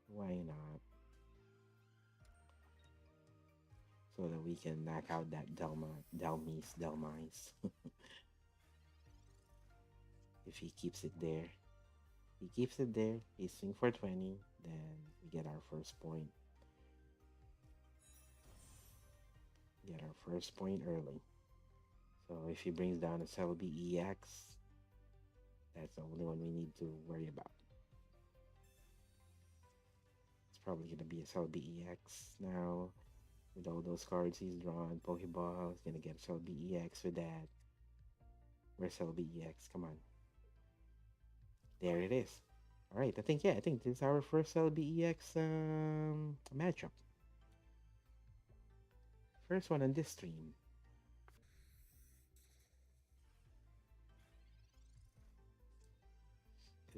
Why not? So that we can knock out that Delmise. If he keeps it there. He keeps it there. He swing for 20. Then we get our first point. Get our first point early. So if he brings down a Celebi EX, that's the only one we need to worry about. It's probably going to be a Celebi EX now. With all those cards he's drawn, Pokeball is going to get a Celebi EX with that. Where's Celebi EX? Come on. There it is. All right, I think this is our first Celebi EX matchup. First one on this stream.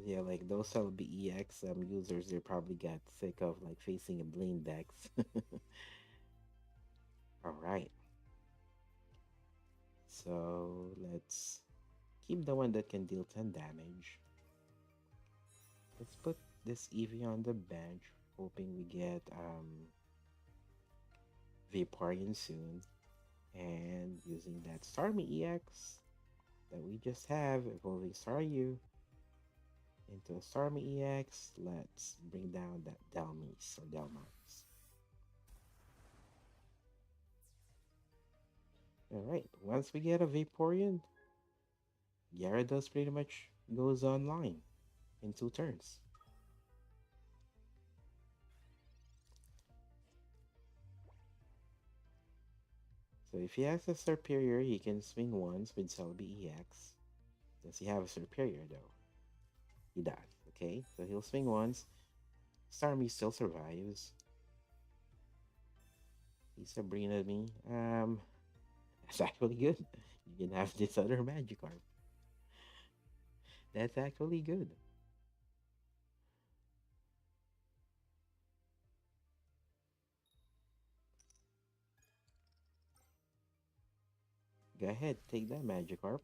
Yeah, like those Celebi EX users, they probably got sick of like facing a Blaine decks. All right. So let's keep the one that can deal 10 damage. Let's put this Eevee on the bench, hoping we get Vaporeon soon. And using that Starmie EX that we just have, evolving Staryu into a Starmie EX, let's bring down that Delmise or Delmise. Alright, once we get a Vaporeon, Gyarados pretty much goes online in 2 turns. So if he has a Superior, he can swing once with Celebi EX. Does he have a Superior though? He does, okay? So he'll swing once. Starmie still survives. He Sabrina me. That's actually good. You can have this other Magikarp. That's actually good. Go ahead, take that Magikarp.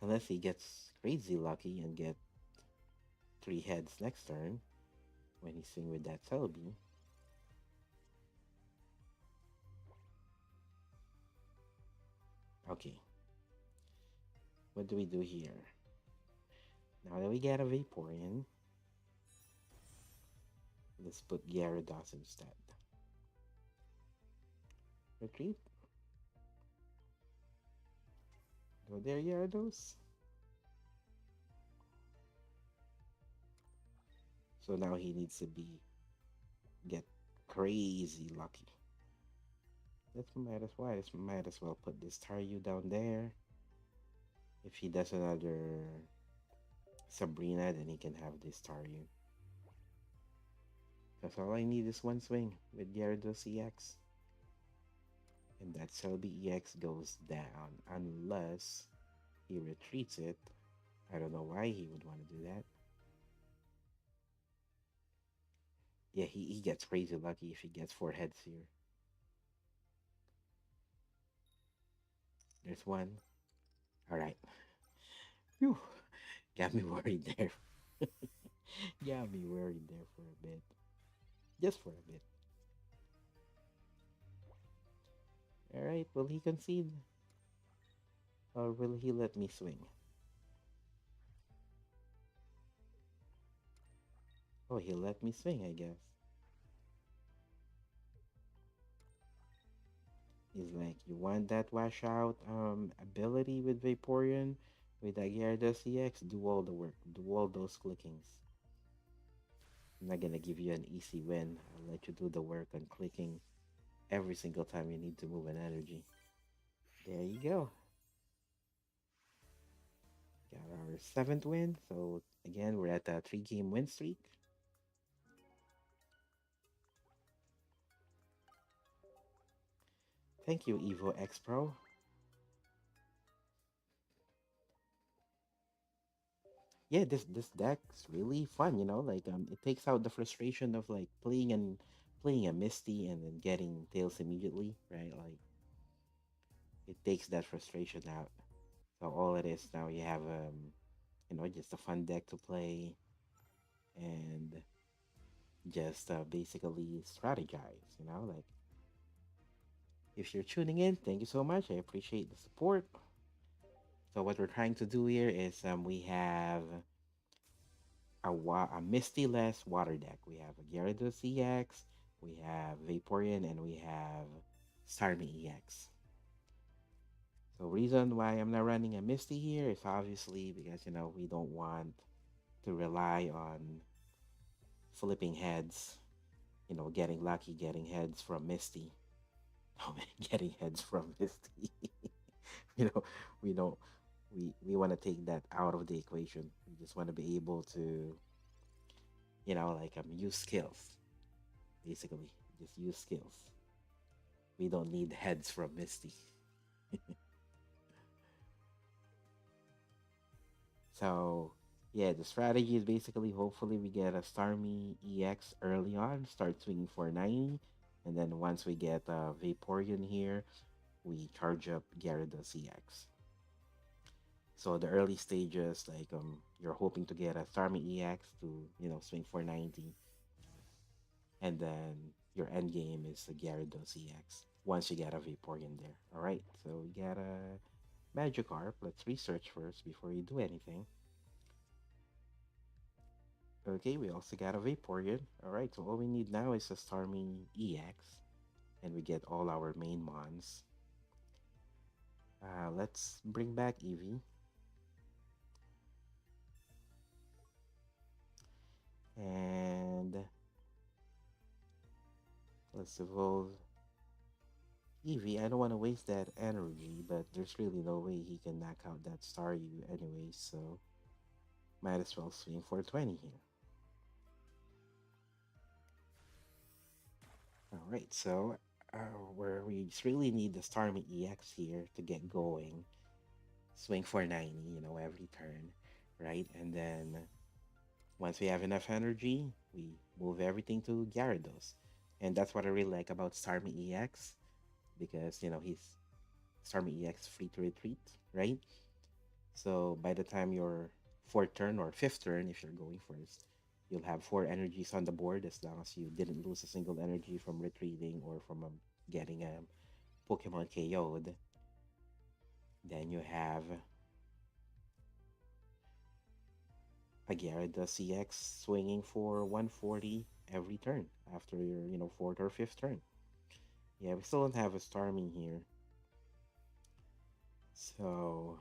Unless he gets crazy lucky and get 3 heads next turn when he swing with that Celebi. Okay, what do we do here? Now that we get a Vaporeon, let's put Gyarados instead. Retreat. Go there, Gyarados. So now he needs to get crazy lucky. Let's might as well put this Taryu down there. If he does another Sabrina, then he can have this Taryu. Because all I need is one swing with Gyarados EX. And that Celebi EX goes down unless he retreats it. I don't know why he would want to do that. Yeah, he gets crazy lucky if he gets 4 heads here. There's one. Alright. Whew. Got me worried there. Got me worried there for a bit. Just for a bit. Alright, will he concede? Or will he let me swing? Oh, he'll let me swing, I guess. He's like, you want that washout ability with Vaporeon? With that Gyarados EX? Do all the work. Do all those clickings. I'm not gonna give you an easy win. I'll let you do the work on clicking every single time you need to move an energy. There you go. Got our 7th win. So again, we're at a 3-game win streak. Thank you, Evo X Pro. Yeah, this deck's really fun, you know, like it takes out the frustration of like playing a Misty and then getting Tails immediately, right? Like it takes that frustration out. So all it is now you have you know, just a fun deck to play and just basically strategize, you know, like if you're tuning in, thank you so much. I appreciate the support. So what we're trying to do here is we have a Misty-less water deck. We have a Gyarados EX, we have Vaporeon, and we have Starmie EX. So reason why I'm not running a Misty here is obviously because, you know, we don't want to rely on flipping heads, you know, getting lucky, getting heads from Misty. Oh man, getting heads from Misty. You know, we don't we want to take that out of the equation. We just want to be able to, you know, like use skills. Basically, just use skills. We don't need heads from Misty. So yeah, the strategy is basically hopefully we get a Starmie EX early on, start swinging for 90, and then once we get Vaporeon here, we charge up Gyarados EX. So the early stages, like you're hoping to get a Starmie EX to, you know, swing for 90, and then your end game is a Gyarados EX once you get a Vaporeon there. All right, so we got a Magikarp. Let's research first before you do anything. Okay, we also got a Vaporeon. All right, so all we need now is a Starmie EX, and we get all our main mons. Let's bring back Eevee. And let's evolve Eevee. I don't want to waste that energy, but there's really no way he can knock out that Staryu anyway, so might as well swing for 20 here. Alright, so where we really need the Starmie EX here to get going. Swing for 90, you know, every turn, right? And then once we have enough energy, we move everything to Gyarados. And that's what I really like about Starmie EX, because, you know, he's Starmie EX free to retreat, right? So by the time your 4th turn or 5th turn, if you're going first, you'll have 4 energies on the board as long as you didn't lose a single energy from retreating or from getting a Pokemon KO'd. Then you have a Gyarados CX swinging for 140 every turn after your, fourth or fifth turn. Yeah, we still don't have a Starmie here. So,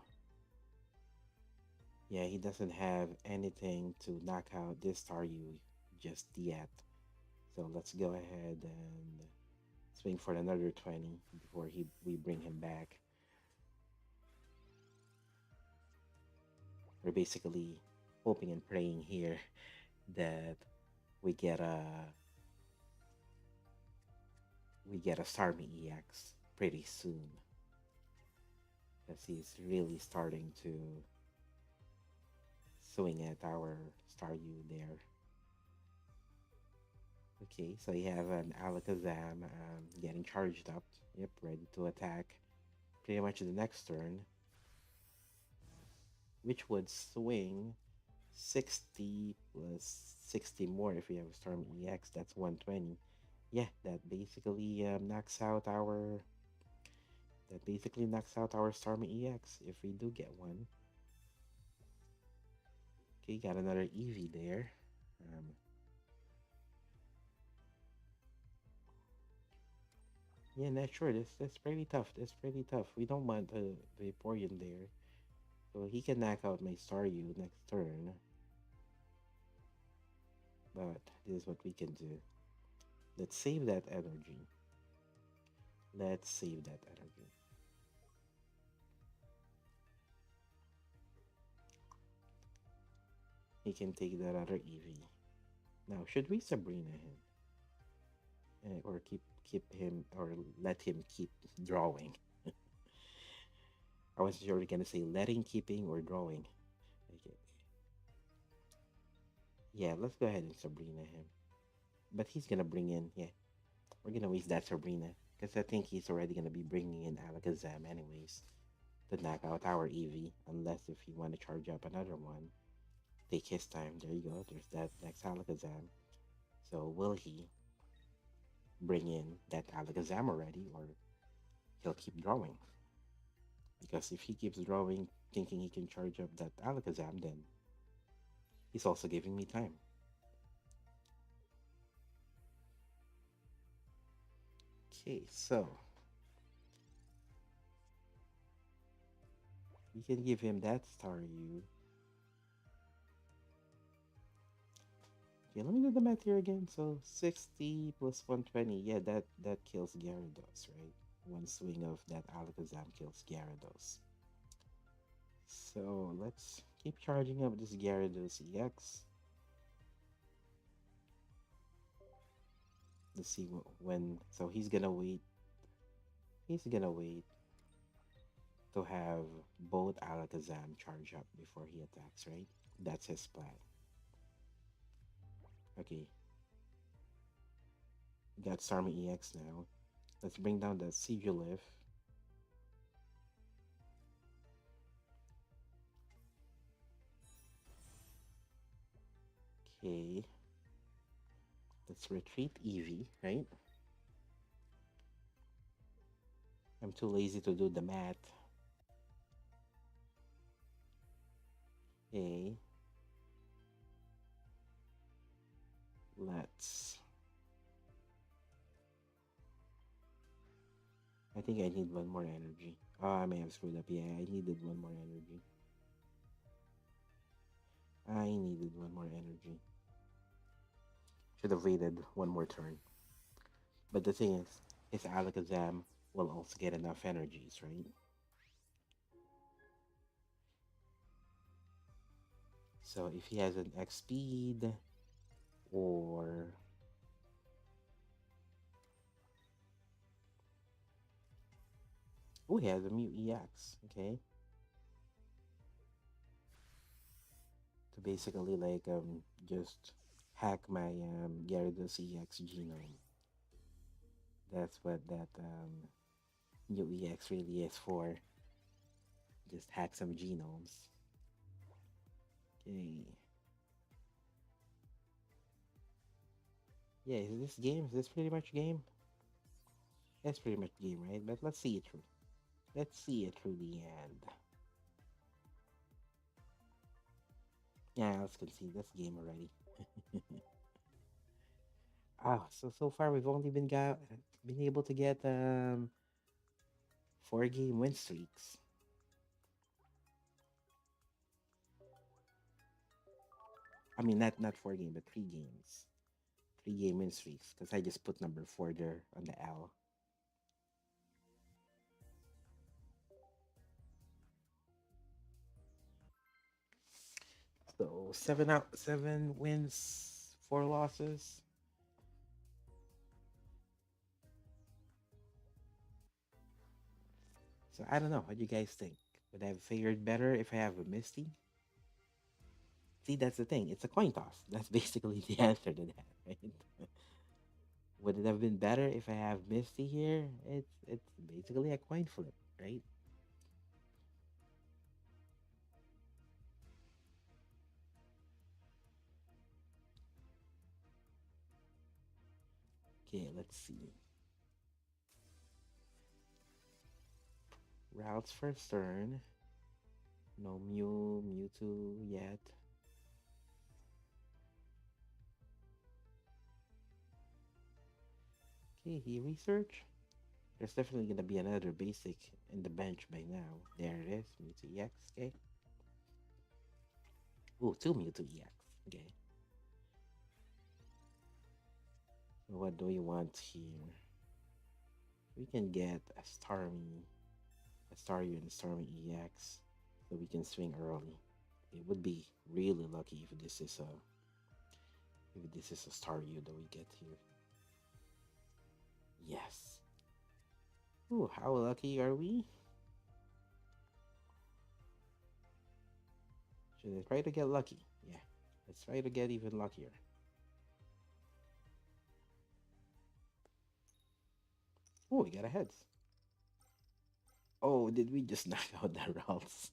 yeah, he doesn't have anything to knock out this Staryu just yet. So let's go ahead and swing for another 20 before we bring him back. We're basically hoping and praying here that we get a Starmie EX pretty soon, as he's really starting to swing at our Staryu there. Okay, so you have an Alakazam getting charged up. Yep, ready to attack pretty much the next turn, which would swing 60 plus 60 more if we have a Storm EX. That's 120. Yeah, that basically knocks out our Storm EX if we do get one. Okay, got another Eevee there. Yeah, not sure. That's pretty tough. That's pretty tough. We don't want the Vaporeon there. So he can knock out my Staryu next turn. But this is what we can do. Let's save that energy. Let's save that energy. He can take that other Eevee. Now, should we Sabrina him? Or keep him, or let him keep drawing? I wasn't sure we are gonna say letting, keeping, or drawing. Okay. Yeah, let's go ahead and Sabrina him. But he's gonna bring in, yeah, we're gonna waste that Sabrina. Because I think he's already gonna be bringing in Alakazam anyways to knock out our Eevee. Unless if you want to charge up another one. Take his time. There you go. There's that next Alakazam. So will he bring in that Alakazam already, or he'll keep drawing? Because if he keeps drawing, thinking he can charge up that Alakazam, then he's also giving me time. Okay, so we can give him that Staryu. Okay, let me do the math here again. So 60 plus 120, yeah, that kills Gyarados, right? One swing of that Alakazam kills Gyarados. So let's keep charging up this Gyarados EX. Let's see when. So he's gonna wait. He's gonna wait to have both Alakazam charge up before he attacks, right? That's his plan. Okay, got Starmie EX now. Let's bring down the Sigilif. Okay, let's retreat Eevee, right? I'm too lazy to do the math. Okay, let's. I think I need one more energy. Oh, I may have screwed up. Yeah, I needed one more energy. I needed one more energy. Should have waited one more turn. But the thing is Alakazam will also get enough energies, right? So if he has an X speed or oh, he has a Mew EX, okay? To basically like just hack my Gyarados EX genome. That's what that Mew EX really is for. Just hack some genomes. Okay. Yeah, is this game? Is this pretty much game? That's pretty much game, right? But let's see it through. Let's see it through the end. Yeah, let's concede this game already. So far we've only been able to get 4 game win streaks. I mean, not 4 game, but 3 games. 3 game win streaks, because I just put number 4 there on the L. So 7 wins, 4 losses. So I don't know. What do you guys think? Would I have fared better if I have a Misty? See, that's the thing. It's a coin toss. That's basically the answer to that, right? Would it have been better if I have Misty here? It's basically a coin flip, right? Okay, let's see. Routes first turn. No Mewtwo yet. Okay, he research. There's definitely gonna be another basic in the bench by now. There it is, Mewtwo EX. Okay. Ooh, 2 Mewtwo EX. Okay. So what do we want here? We can get a GyaStaReon, Starmie EX, so we can swing early. It would be really lucky if this is a Staryu that we get here. Yes. Ooh, how lucky are we? Should I try to get lucky? Yeah. Let's try to get even luckier. Oh, we got a heads. Oh, did we just knock out that Ralphs?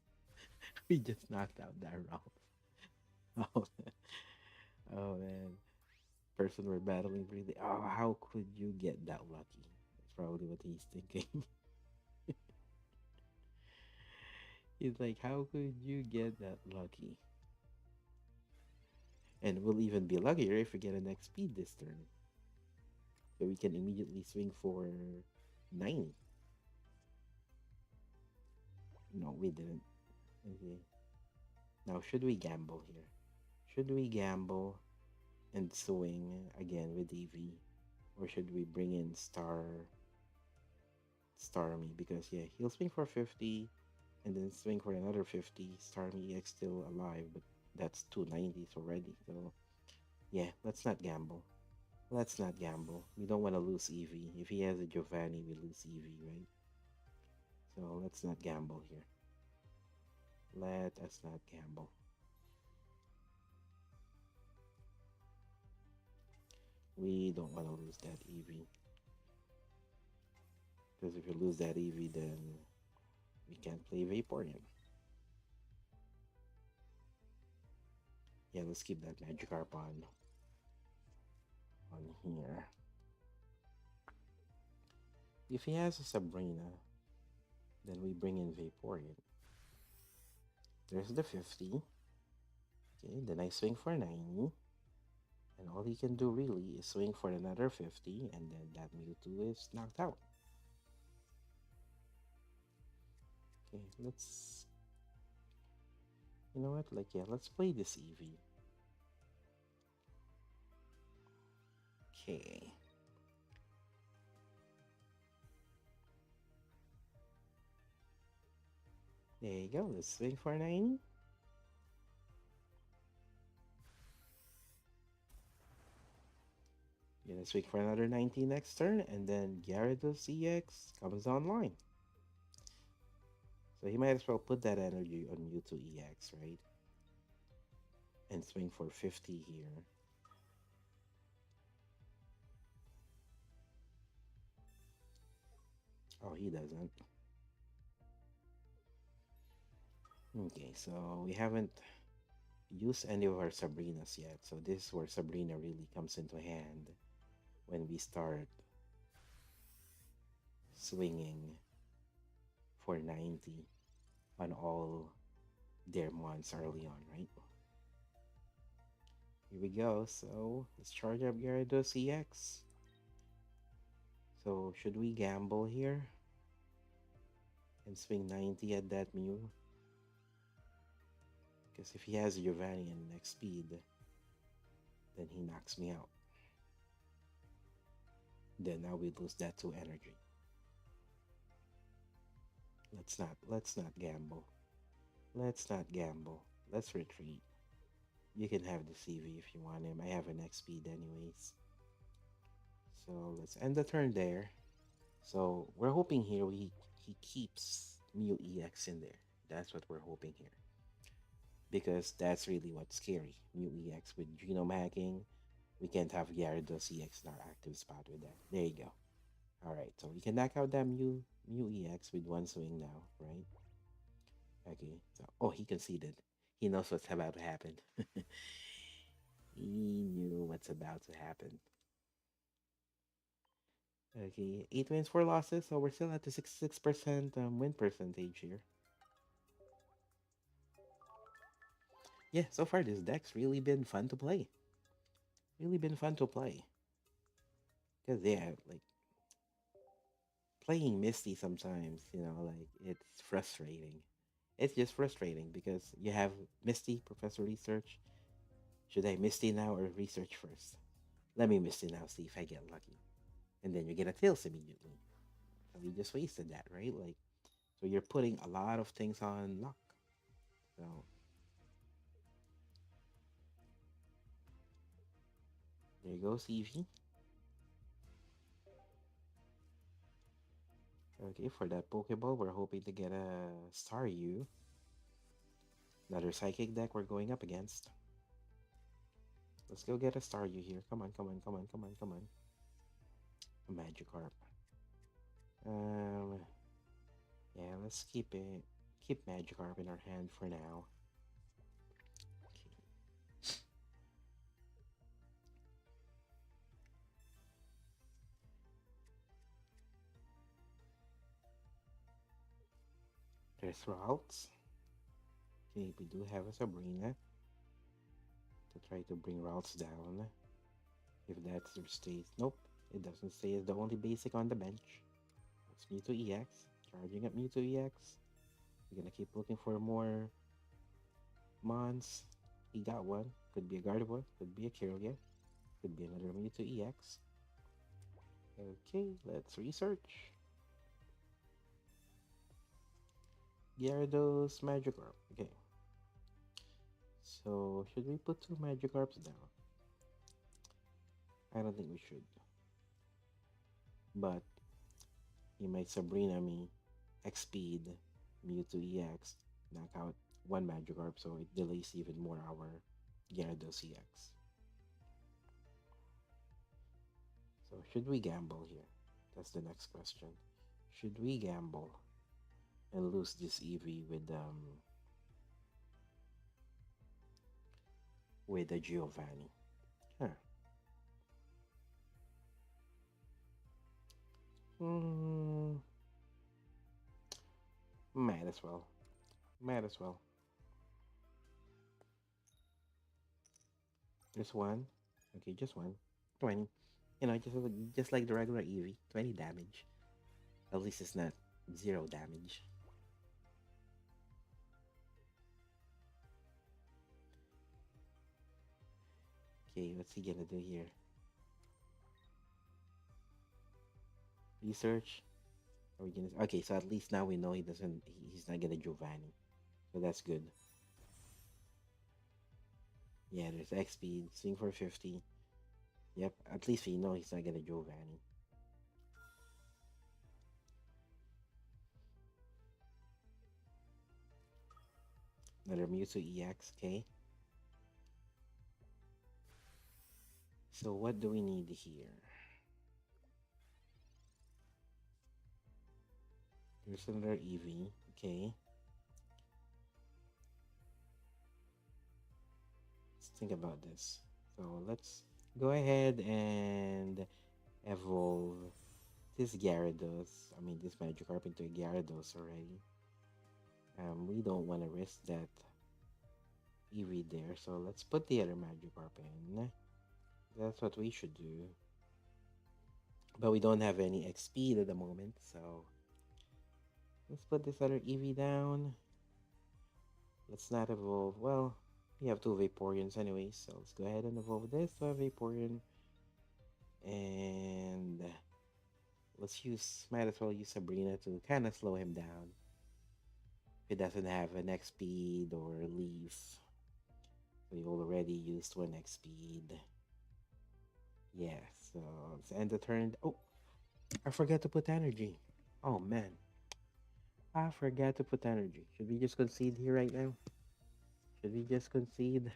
We just knocked out that Ralphs. Oh, oh man. Person we're battling really. Oh, how could you get that lucky? That's probably what he's thinking. He's like, how could you get that lucky? And we'll even be luckier if we get an next speed this turn. So we can immediately swing for 90. No, we didn't. Okay. Now, should we gamble here? Should we gamble and swing again with EV? Or should we bring in Starmie? Because, yeah, he'll swing for 50 and then swing for another 50. Starmie EX still alive, but that's 290s already. So, yeah, let's not gamble. Let's not gamble. We don't want to lose EV. If he has a Giovanni, we lose EV, right? So let's not gamble here. Let us not gamble. We don't want to lose that EV. Because if we lose that EV, then we can't play Vaporeon. Yeah, let's keep that Magikarp on here. If he has a Sabrina, then we bring in Vaporeon. There's the 50. Okay, then I swing for 90. And all he can do really is swing for another 50, and then that Mewtwo is knocked out. Okay, let's... You know what? Like, yeah, let's play this Eevee. Okay. There you go. Let's swing for 90. Gonna swing for another 90 next turn, and then Gyarados EX comes online. So he might as well put that energy on Mewtwo EX, right? And swing for 50 here. Oh, he doesn't. Okay, so we haven't used any of our Sabrinas yet. So this is where Sabrina really comes into hand when we start swinging for 90 on all their mons early on, right? Here we go. So let's charge up Gyarados EX. So should we gamble here and swing 90 at that Mew? Because if he has Giovanni and next speed, then he knocks me out. Then now we lose that 2 energy. Let's not gamble. Let's not gamble. Let's retreat. You can have the CV if you want him. I have an X speed anyways. So let's end the turn there. So we're hoping here he keeps Mew EX in there. That's what we're hoping here. Because that's really what's scary. Mew EX with genome hacking. We can't have Gyarados EX in our active spot with that. There you go. Alright, so we can knock out that Mew EX with one swing now, right? Okay, so oh, he conceded. He knows what's about to happen. He knew what's about to happen. Okay, 8 wins, 4 losses, so we're still at the 66% win percentage here. Yeah, so far this deck's really been fun to play. Really been fun to play. Because, yeah, like, playing Misty sometimes, you know, like, it's frustrating. It's just frustrating because you have Misty, Professor Research. Should I Misty now or research first? Let me Misty now, see if I get lucky. And then you get a Tails immediately. So you just wasted that, right? Like, so you're putting a lot of things on luck. So there you go, CV. Okay, for that Pokeball, we're hoping to get a Staryu. Another Psychic deck we're going up against. Let's go get a Staryu here. Come on, come on, come on, come on, come on. A Magikarp. Yeah, let's keep Magikarp in our hand for now. Okay. There's routes. Okay, we do have a Sabrina to try to bring routes down. If that stays, nope, it doesn't stay as the only basic on the bench. It's Mewtwo EX, charging up Mewtwo EX. We're gonna keep looking for more Mons. He got one. Could be a Gardevoir, could be a Kirlia, could be another Mewtwo EX. Okay, let's research. Gyarados, Magikarp. Okay. So, should we put 2 Magikarps down? I don't think we should. But, he might Sabrina me, X-Speed, Mewtwo EX, knock out 1 Magikarp, so it delays even more our Gyarados EX. So, should we gamble here? That's the next question. Should we gamble and lose this EV with a Giovanni? Huh. Might as well. Might as well. Just one. Okay, just one. 20. You know, just like the regular Eevee. 20 damage. At least it's not 0 damage. Okay, what's he gonna do here? Research? Are we gonna... Okay, so at least now we know he's not gonna Giovanni. So that's good. Yeah, there's X speed, swing for 50. Yep, at least we know he's not gonna Giovanni. Another Mewtwo EX, okay. So what do we need here? Here's another Eevee, okay. Let's think about this. So let's go ahead and evolve this Gyarados, I mean this Magikarp into a Gyarados already. We don't want to risk that EV there, so let's put the other Magikarp in. That's what we should do. But we don't have any XP at the moment, so let's put this other EV down. Let's not evolve. Well, we have two Vaporeons anyway, so let's go ahead and evolve this to a Vaporeon. And might as well use Sabrina to kind of slow him down. If he doesn't have an X speed or leaf. We already used one X speed. Yeah, so let's end the turn. Oh, I forgot to put energy. Oh man, I forgot to put energy. Should we just concede here right now? Should we just concede?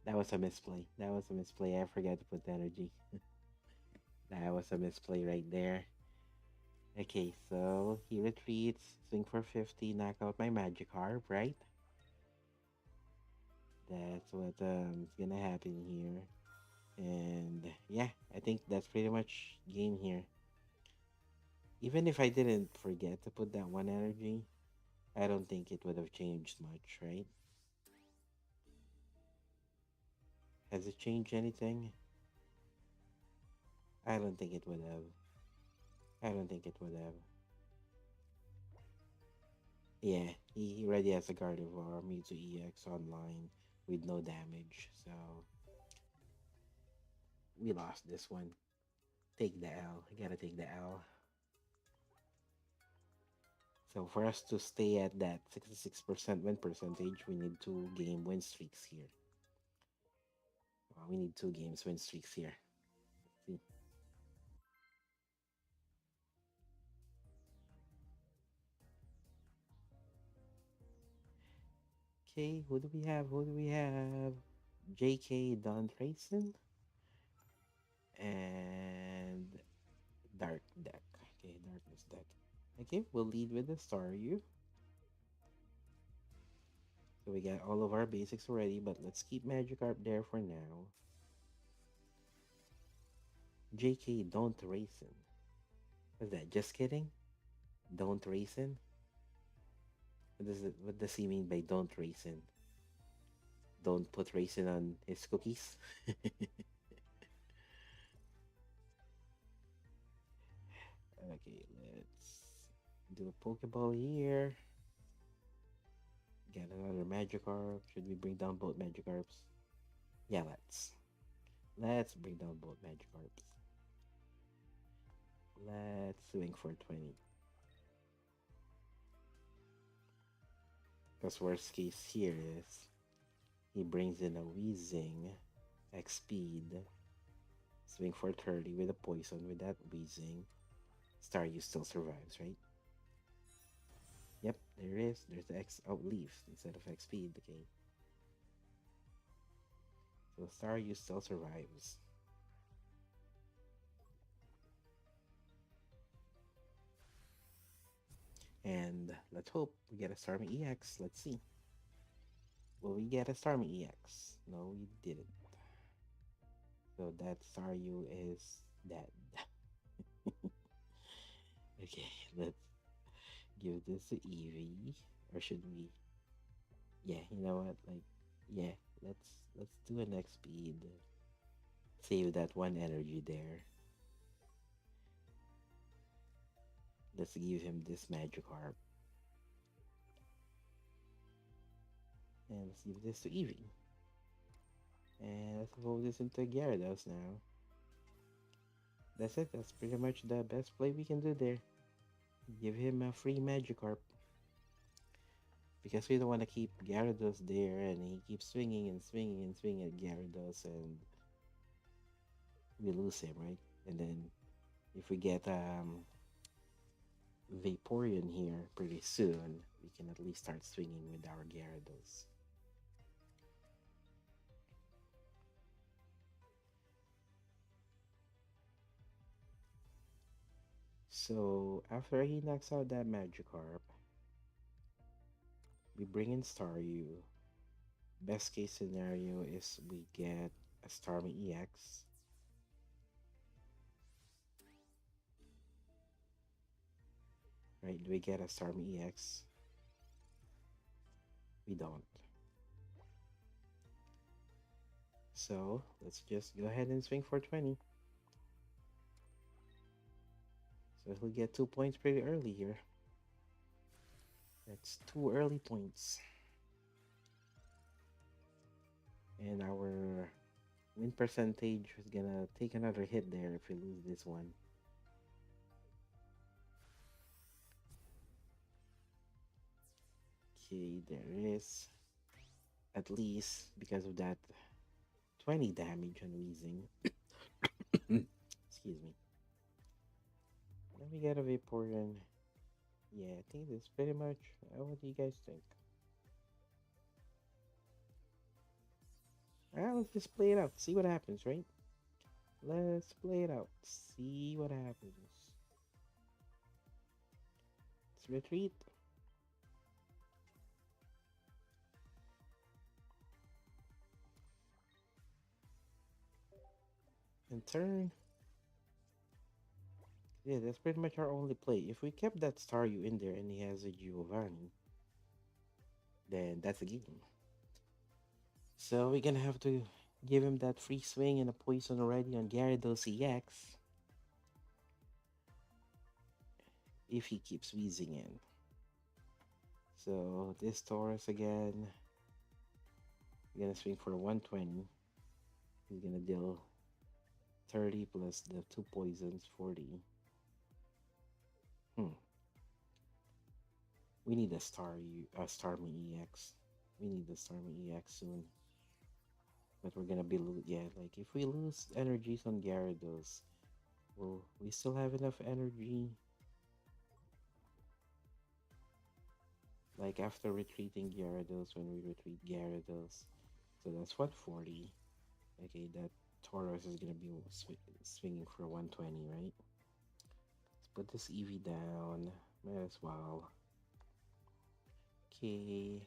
That was a misplay. That was a misplay. I forgot to put energy. That was a misplay right there. Okay, so he retreats, swing for 50, knock out my Magikarp, right? That's what is gonna happen here. And yeah, I think that's pretty much game here. Even if I didn't forget to put that one energy, I don't think it would have changed much, right? Has it changed anything? I don't think it would have. I don't think it would have. Yeah, he already has a Gardevoir Mewtwo EX online with no damage, so we lost this one. Take the L. I gotta take the L. So for us to stay at that 66% win percentage, we need 2 game win streaks here. We need 2 games win streaks here. Let's see. Okay, who do we have? Who do we have? JK Don Trayson and Dark Deck. Okay, Darkness Deck. Okay, we'll lead with the Staryu. So we got all of our basics already, but let's keep Magikarp there for now. JK Don't Racing. What's that? Just kidding? Don't Racing? What does he mean by don't racing? Don't put raisin on his cookies? Okay, let's do a Pokeball here. Get another Magikarp. Should we bring down both Magikarps? Yeah, let's bring down both Magikarps. Let's swing for 20. Because worst case here is he brings in a Weezing, X speed, swing for 30 with a poison with that Weezing. Staryu still survives, right? Yep, there it is. There's the X out leaf instead of X speed, okay. So Staryu still survives. And let's hope we get a Starmie EX. Let's see. Will we get a Starmie EX? No, we didn't. So that Staryu is dead. Okay, let's give this to Eevee. Or should we? Yeah, you know what? Like, yeah, let's do a next speed. Save that one energy there. Let's give him this Magikarp. And let's give this to Eevee. And let's evolve this into Gyarados now. That's it. That's pretty much the best play we can do there. Give him a free Magikarp. Because we don't want to keep Gyarados there and he keeps swinging and swinging and swinging at Gyarados and we lose him, right? And then if we get Vaporeon here pretty soon, we can at least start swinging with our Gyarados. So after he knocks out that Magikarp, we bring in Staryu. Best case scenario is we get a Starmie EX. do we get a Storm EX? We don't. So let's just go ahead and swing for 20. So he'll get 2 points pretty early here. That's 2 early points. And our win percentage is gonna take another hit there if we lose this one. Okay, there is at least because of that 20 damage on Wheezing. Excuse me. Let me get a Vaporeon. Yeah, I think that's pretty much. What do you guys think? Let's just play it out. See what happens, right? Let's play it out. See what happens. Let's retreat. And turn. Yeah, that's pretty much our only play. If we kept that Staryu in there and he has a Giovanni, then that's a game. So we're gonna have to give him that free swing and a poison already on Gyarados EX if he keeps wheezing in. So this Taurus again, we're gonna swing for 120. He's gonna deal 30 plus the 2 poisons, 40. We need a Starmie EX. We need the Starmie EX soon. But we're gonna be yeah, like if we lose energies on Gyarados, will we still have enough energy? Like after retreating Gyarados, when we retreat Gyarados, so that's 140. Okay, that Tauros is gonna be swinging for 120, right? Let's put this Eevee down. Might as well. Okay.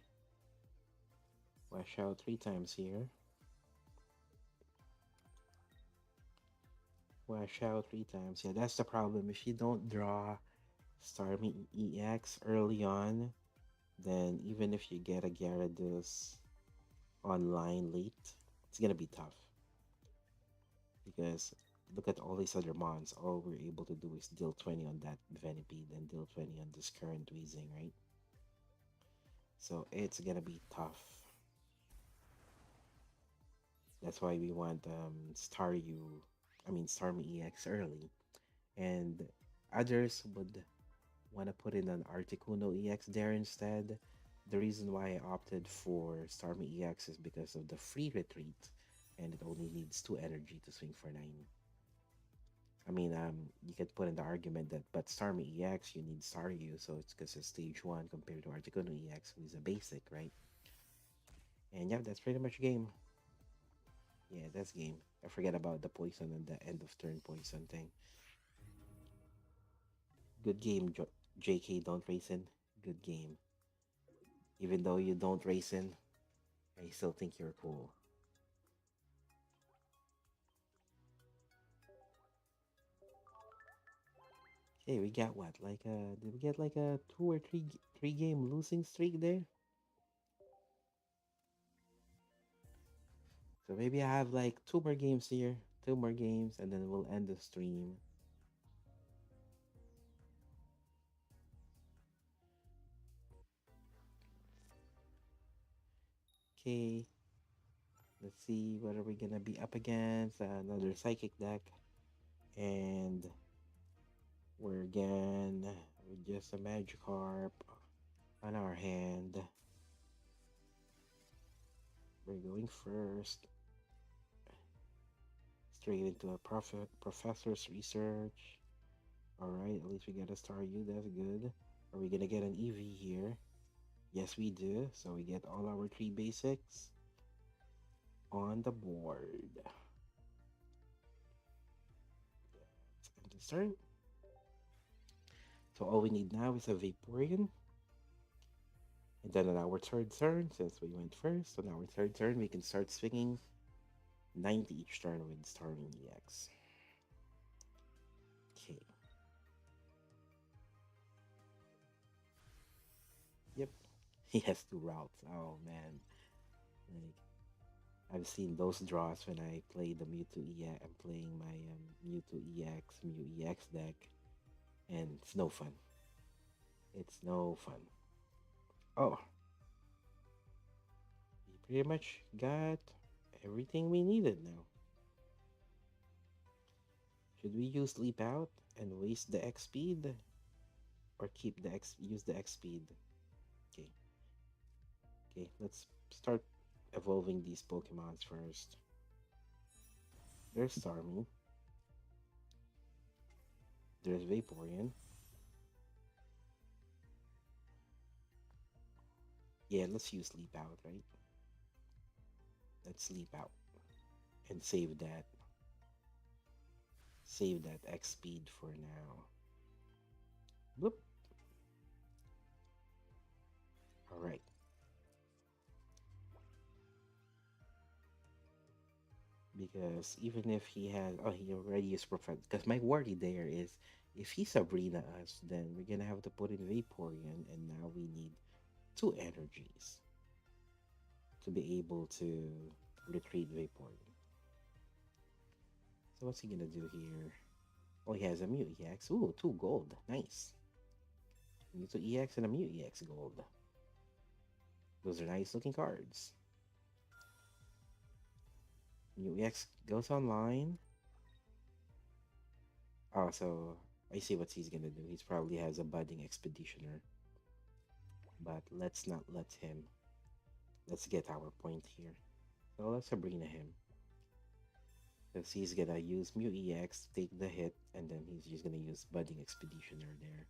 Wash out 3 times here. Wash out 3 times. Yeah, that's the problem. If you don't draw Starmie EX early on, then even if you get a Gyarados online late, it's gonna be tough. Because look at all these other mons. All we're able to do is deal 20 on that Venipede and deal 20 on this current Weezing, right? So it's gonna be tough. That's why we want Starmie EX early. And others would want to put in an Articuno EX there instead. The reason why I opted for Starmie EX is because of the free retreat, and it only needs 2 energy to swing for 9. I mean, you could put in the argument that, but Starmie EX, you need Staryu, so it's because it's stage 1 compared to Articuno EX, who is a basic, right? And yeah, that's pretty much game. Yeah, that's game. I forget about the poison and the end of turn poison thing. Good game, JK, don't race in. Good game. Even though you don't race in, I still think you're cool. Okay, we got what? Like did we get like a 2 or 3 game losing streak there? So maybe I have like 2 more games here, 2 more games, and then we'll end the stream. Okay, let's see what are we gonna be up against. Another psychic deck, and we're again with just a Magikarp on our hand. We're going first. Straight into a professor's research. Alright, at least we get a Staryu, that's good. Are we gonna get an Eevee here? Yes, we do. So we get all our 3 basics on the board. Let's end this turn. So all we need now is a Vaporeon. And then on our 3rd turn, since we went first, on our 3rd turn, we can start swinging 90 each turn with Starmie EX. Okay. Yep. He has two routes. Oh man. Like I've seen those draws when I play the Mewtwo EX. I'm playing my Mewtwo EX, Mew EX deck, and it's no fun. It's no fun. Oh, we pretty much got everything we needed now. Should we use Leap Out and waste the X speed, or keep the X use the X speed? Okay, okay. Let's start evolving these Pokemons first. There's Starmie. There's Vaporeon. Yeah, let's use Leap Out, right? Let's Leap Out and save that X speed for now. Whoop. All right. Because even if he has, oh, he already is Prophet. Because my worry there is, if he Sabrina us, then we're gonna have to put in Vaporeon, and now we need two energies to be able to retreat Vaporeon. So what's he gonna do here? Oh, he has a Mute EX. Ooh, two gold. Nice. Mewtwo EX and a Mute EX gold. Those are nice looking cards. Mute EX goes online. Oh, so I see what he's gonna do. He's probably has a budding expeditioner, but let's not let him. Let's get our point here. So let's Sabrina him, because he's gonna use Mew EX, take the hit, and then he's just gonna use budding expeditioner there.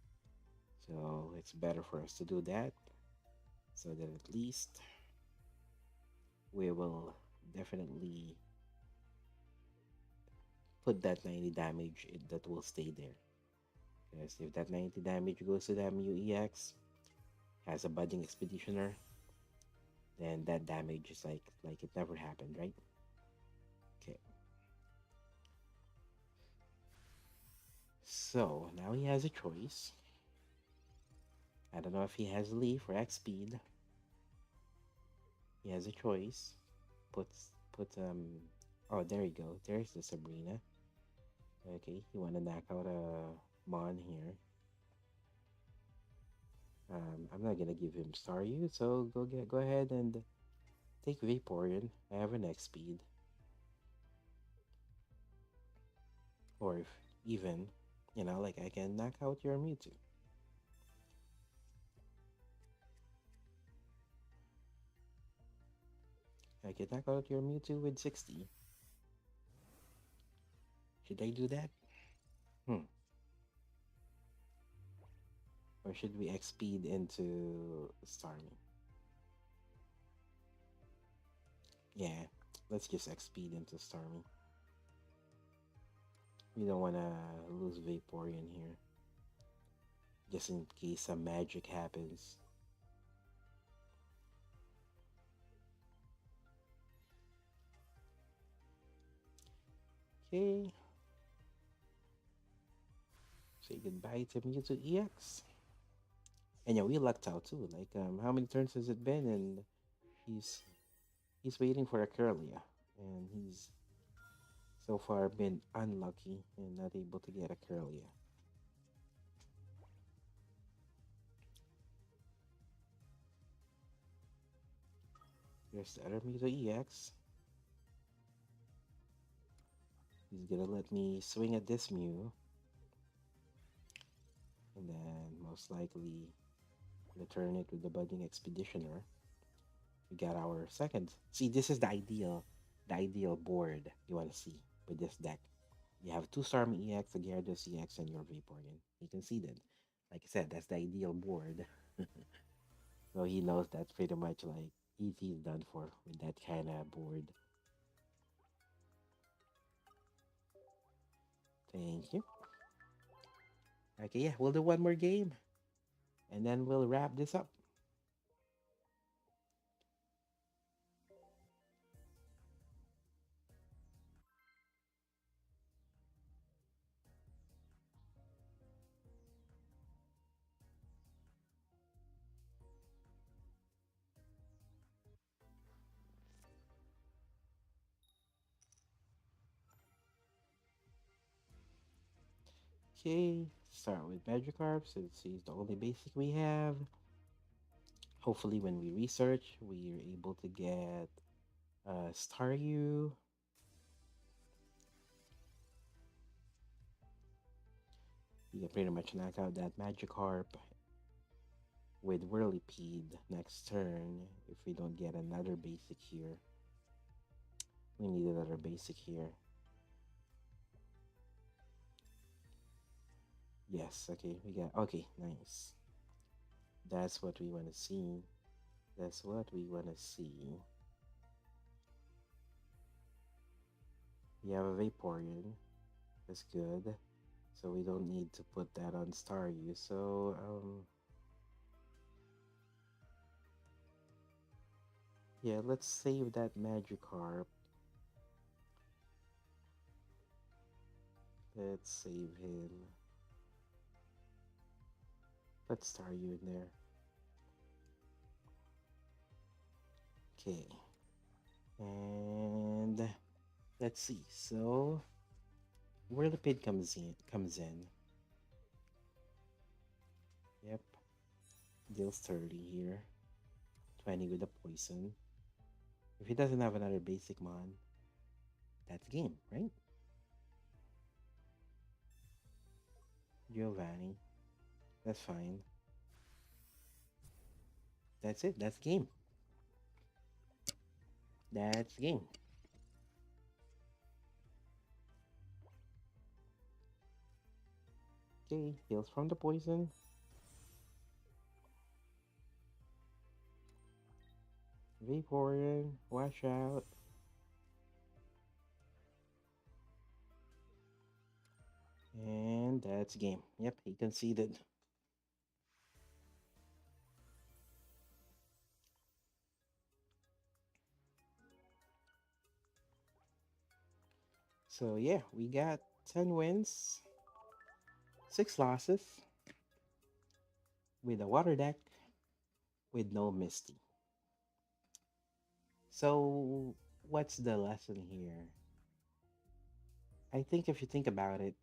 So it's better for us to do that, so that at least we will definitely put that 90 damage that will stay there. Because if that 90 damage goes to that Mew EX, has a budding expeditioner, then that damage is like it never happened, right? Okay. So now he has a choice. I don't know if he has Leaf or X speed. He has a choice. Put oh, there you go. There's the Sabrina. Okay, you want to knock out a Mon here. I'm not gonna give him Staryu, so go ahead and take Vaporeon. I have an X speed. Or if even, like I can knock out your Mewtwo. I can knock out your Mewtwo with 60. Should I do that? Hmm. Or should we X speed into Starmie? Yeah, let's just X speed into Starmie. We don't want to lose Vaporeon here, just in case some magic happens. Okay, say goodbye to Mewtwo EX. And yeah, we lucked out too. Like, how many turns has it been? And he's he's waiting for a Curlia, and he's so far been unlucky and not able to get a Curlia. There's the other Mewtwo EX. He's gonna let me swing at this Mew, and then most likely return it with the Budding Expeditioner. We got our second. See, this is the ideal board you want to see with this deck. You have two Starmie EX, a Gyarados EX, and your Vaporeon. You can see that. Like I said, that's the ideal board. So he knows that's pretty much like easy is done for with that kind of board. Thank you. Okay, yeah, we'll do one more game, and then we'll wrap this up. Okay, start with Magikarp since he's the only basic we have. Hopefully, when we research, we're able to get Staryu. You can pretty much knock out that Magikarp with Whirlipede next turn if we don't get another basic here. We need another basic here. Yes, okay, we got, okay, nice. That's what we want to see. That's what we want to see. We have a Vaporeon. That's good. So we don't need to put that on Staryu. So, yeah, let's save that Magikarp. Let's save him. Put Staryu in there. Okay. And let's see. So where the pit comes in. Yep. Deals 30 here. 20 with the poison. If he doesn't have another basic mon, that's game, right? Giovanni. That's fine. That's it. That's game. That's game. Okay, heals from the poison. Vaporeon, wash out. And that's game. Yep, he conceded. So yeah, we got 10 wins, 6 losses with a water deck with no Misty. So what's the lesson here? I think if you think about it,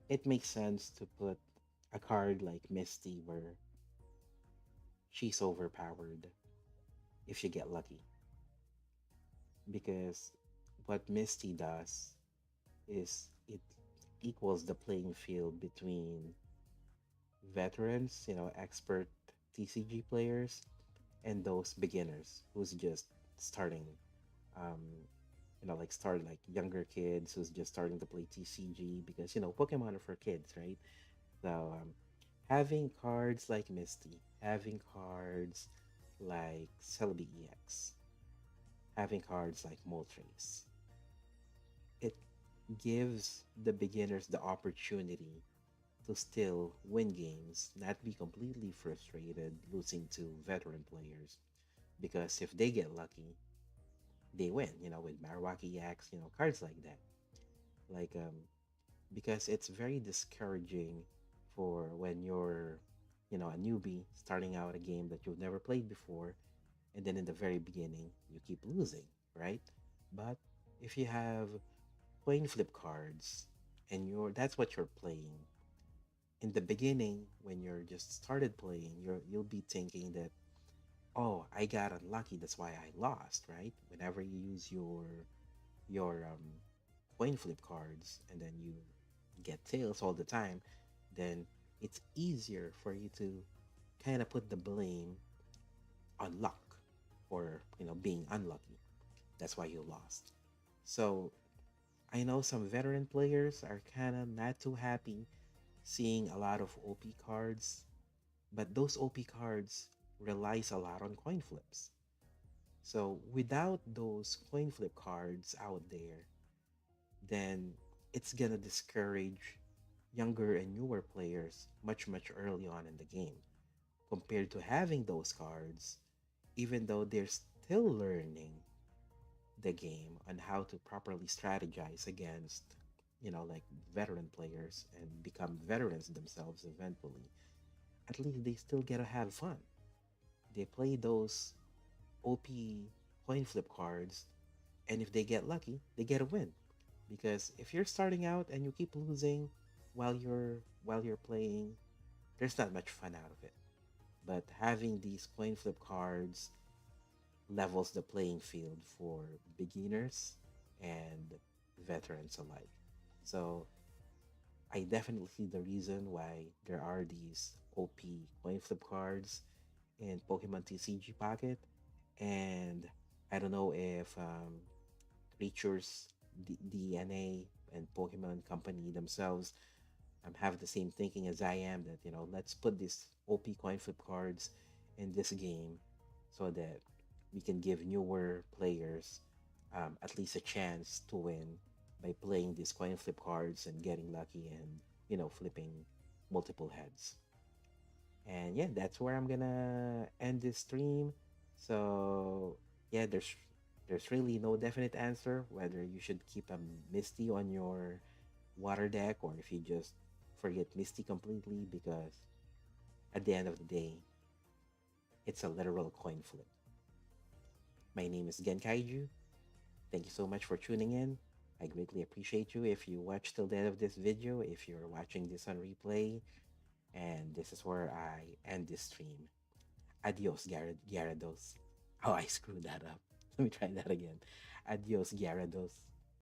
it makes sense to put a card like Misty where she's overpowered if you get lucky. Because what Misty does is it equals the playing field between veterans, expert TCG players, and those beginners who's just starting, um, start like younger kids who's just starting to play TCG because Pokemon are for kids, right? So having cards like Misty, having cards like Celebi EX, having cards like Moltres, it gives the beginners the opportunity to still win games, not be completely frustrated losing to veteran players. Because if they get lucky, they win, with Marowaki Yaks, cards like that. Like, because it's very discouraging for when you're, a newbie starting out a game that you've never played before, and then in the very beginning, you keep losing, right? But if you have coin flip cards and that's what you're playing, in the beginning when you're just started playing, you'll be thinking that, oh, I got unlucky, that's why I lost, right? Whenever you use your coin flip cards and then you get tails all the time, then it's easier for you to kind of put the blame on luck or being unlucky. That's why you lost. So I know some veteran players are kind of not too happy seeing a lot of OP cards, but those OP cards relies a lot on coin flips. So without those coin flip cards out there, then it's gonna discourage younger and newer players much early on in the game compared to having those cards, even though they're still learning the game on how to properly strategize against like veteran players and become veterans themselves eventually. At least they still get to have fun. They play those OP coin flip cards, and if they get lucky, they get a win. Because if you're starting out and you keep losing, while you're playing, there's not much fun out of it. But having these coin flip cards levels the playing field for beginners and veterans alike. So I definitely see the reason why there are these OP coin flip cards in Pokemon TCG Pocket. And I don't know if Creatures DNA and Pokemon Company themselves have the same thinking as I am, that let's put these OP coin flip cards in this game so that we can give newer players at least a chance to win by playing these coin flip cards and getting lucky and flipping multiple heads. And yeah, that's where I'm gonna end this stream. So yeah, there's really no definite answer whether you should keep a Misty on your water deck or if you just forget Misty completely, because at the end of the day, it's a literal coin flip. My name is Genkaiju. Thank you so much for tuning in. I greatly appreciate you if you watch till the end of this video, if you're watching this on replay, and this is where I end this stream. Adios, Gyarados. Oh, I screwed that up. Let me try that again. Adios, Gyarados.